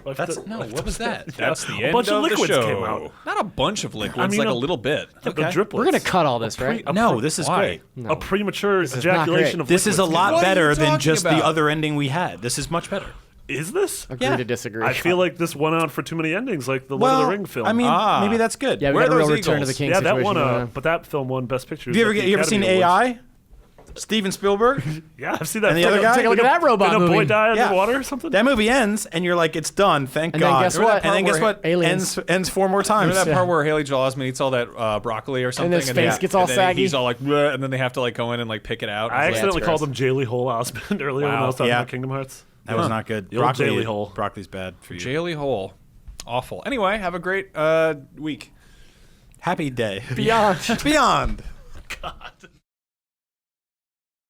S4: Life
S1: What was that? That's the end
S4: bunch of
S1: of the
S4: liquids
S1: show.
S4: came out.
S1: Not a bunch of liquids,
S4: I mean,
S1: like a little bit.
S4: The
S3: Okay.
S4: driplets.
S2: We're gonna cut all this, right?
S3: No, this is
S1: Why?
S3: great.
S2: No.
S4: A premature
S2: is not
S4: ejaculation
S2: great.
S4: of
S3: This is a
S4: liquids.
S3: lot
S1: What are you
S3: better than
S1: talking
S3: just
S1: about?
S3: the other ending we had. This is much better.
S4: Is this?
S2: Agree
S3: Yeah.
S2: to disagree.
S4: I feel like this went on for too many endings, like the Lord of the Ring film.
S3: I mean,
S1: Ah.
S3: maybe that's good.
S2: yeah, we
S1: Where
S2: got a
S1: are
S2: real
S1: those
S2: Return to the
S1: Eagles?
S2: King
S4: yeah, that
S2: situation
S4: won
S2: going on.
S4: but that film won Best Picture.
S3: Have you ever seen AI? Steven Spielberg?
S4: Yeah, I've seen that.
S3: And the
S4: film.
S3: other guy?
S2: Take a look at that robot
S4: Did a boy
S2: movie.
S4: die
S3: Yeah.
S4: underwater or something?
S3: That movie ends, and you're like, it's done. Thank
S2: And then
S3: God.
S2: guess
S1: Remember
S2: what?
S1: that
S3: And then guess what?
S2: Aliens.
S3: Ends 4 more times.
S1: Remember that part where Haley Joel Osment eats all that broccoli or something,
S2: his face gets all
S1: and then
S2: saggy?
S1: He's all like, "Bleh," and then they have to pick it out.
S4: I
S1: It's like,
S4: accidentally
S2: that's
S4: called
S2: gross.
S4: him Jaylee Hole Osmond earlier when I was talking
S3: Yeah.
S4: about Kingdom Hearts.
S3: That was not good.
S4: The old Jaylee hole.
S3: Broccoli's bad for you.
S1: Jaylee Hole, awful. Anyway, have a great week.
S3: Happy day.
S2: Beyond.
S3: Beyond.
S4: God.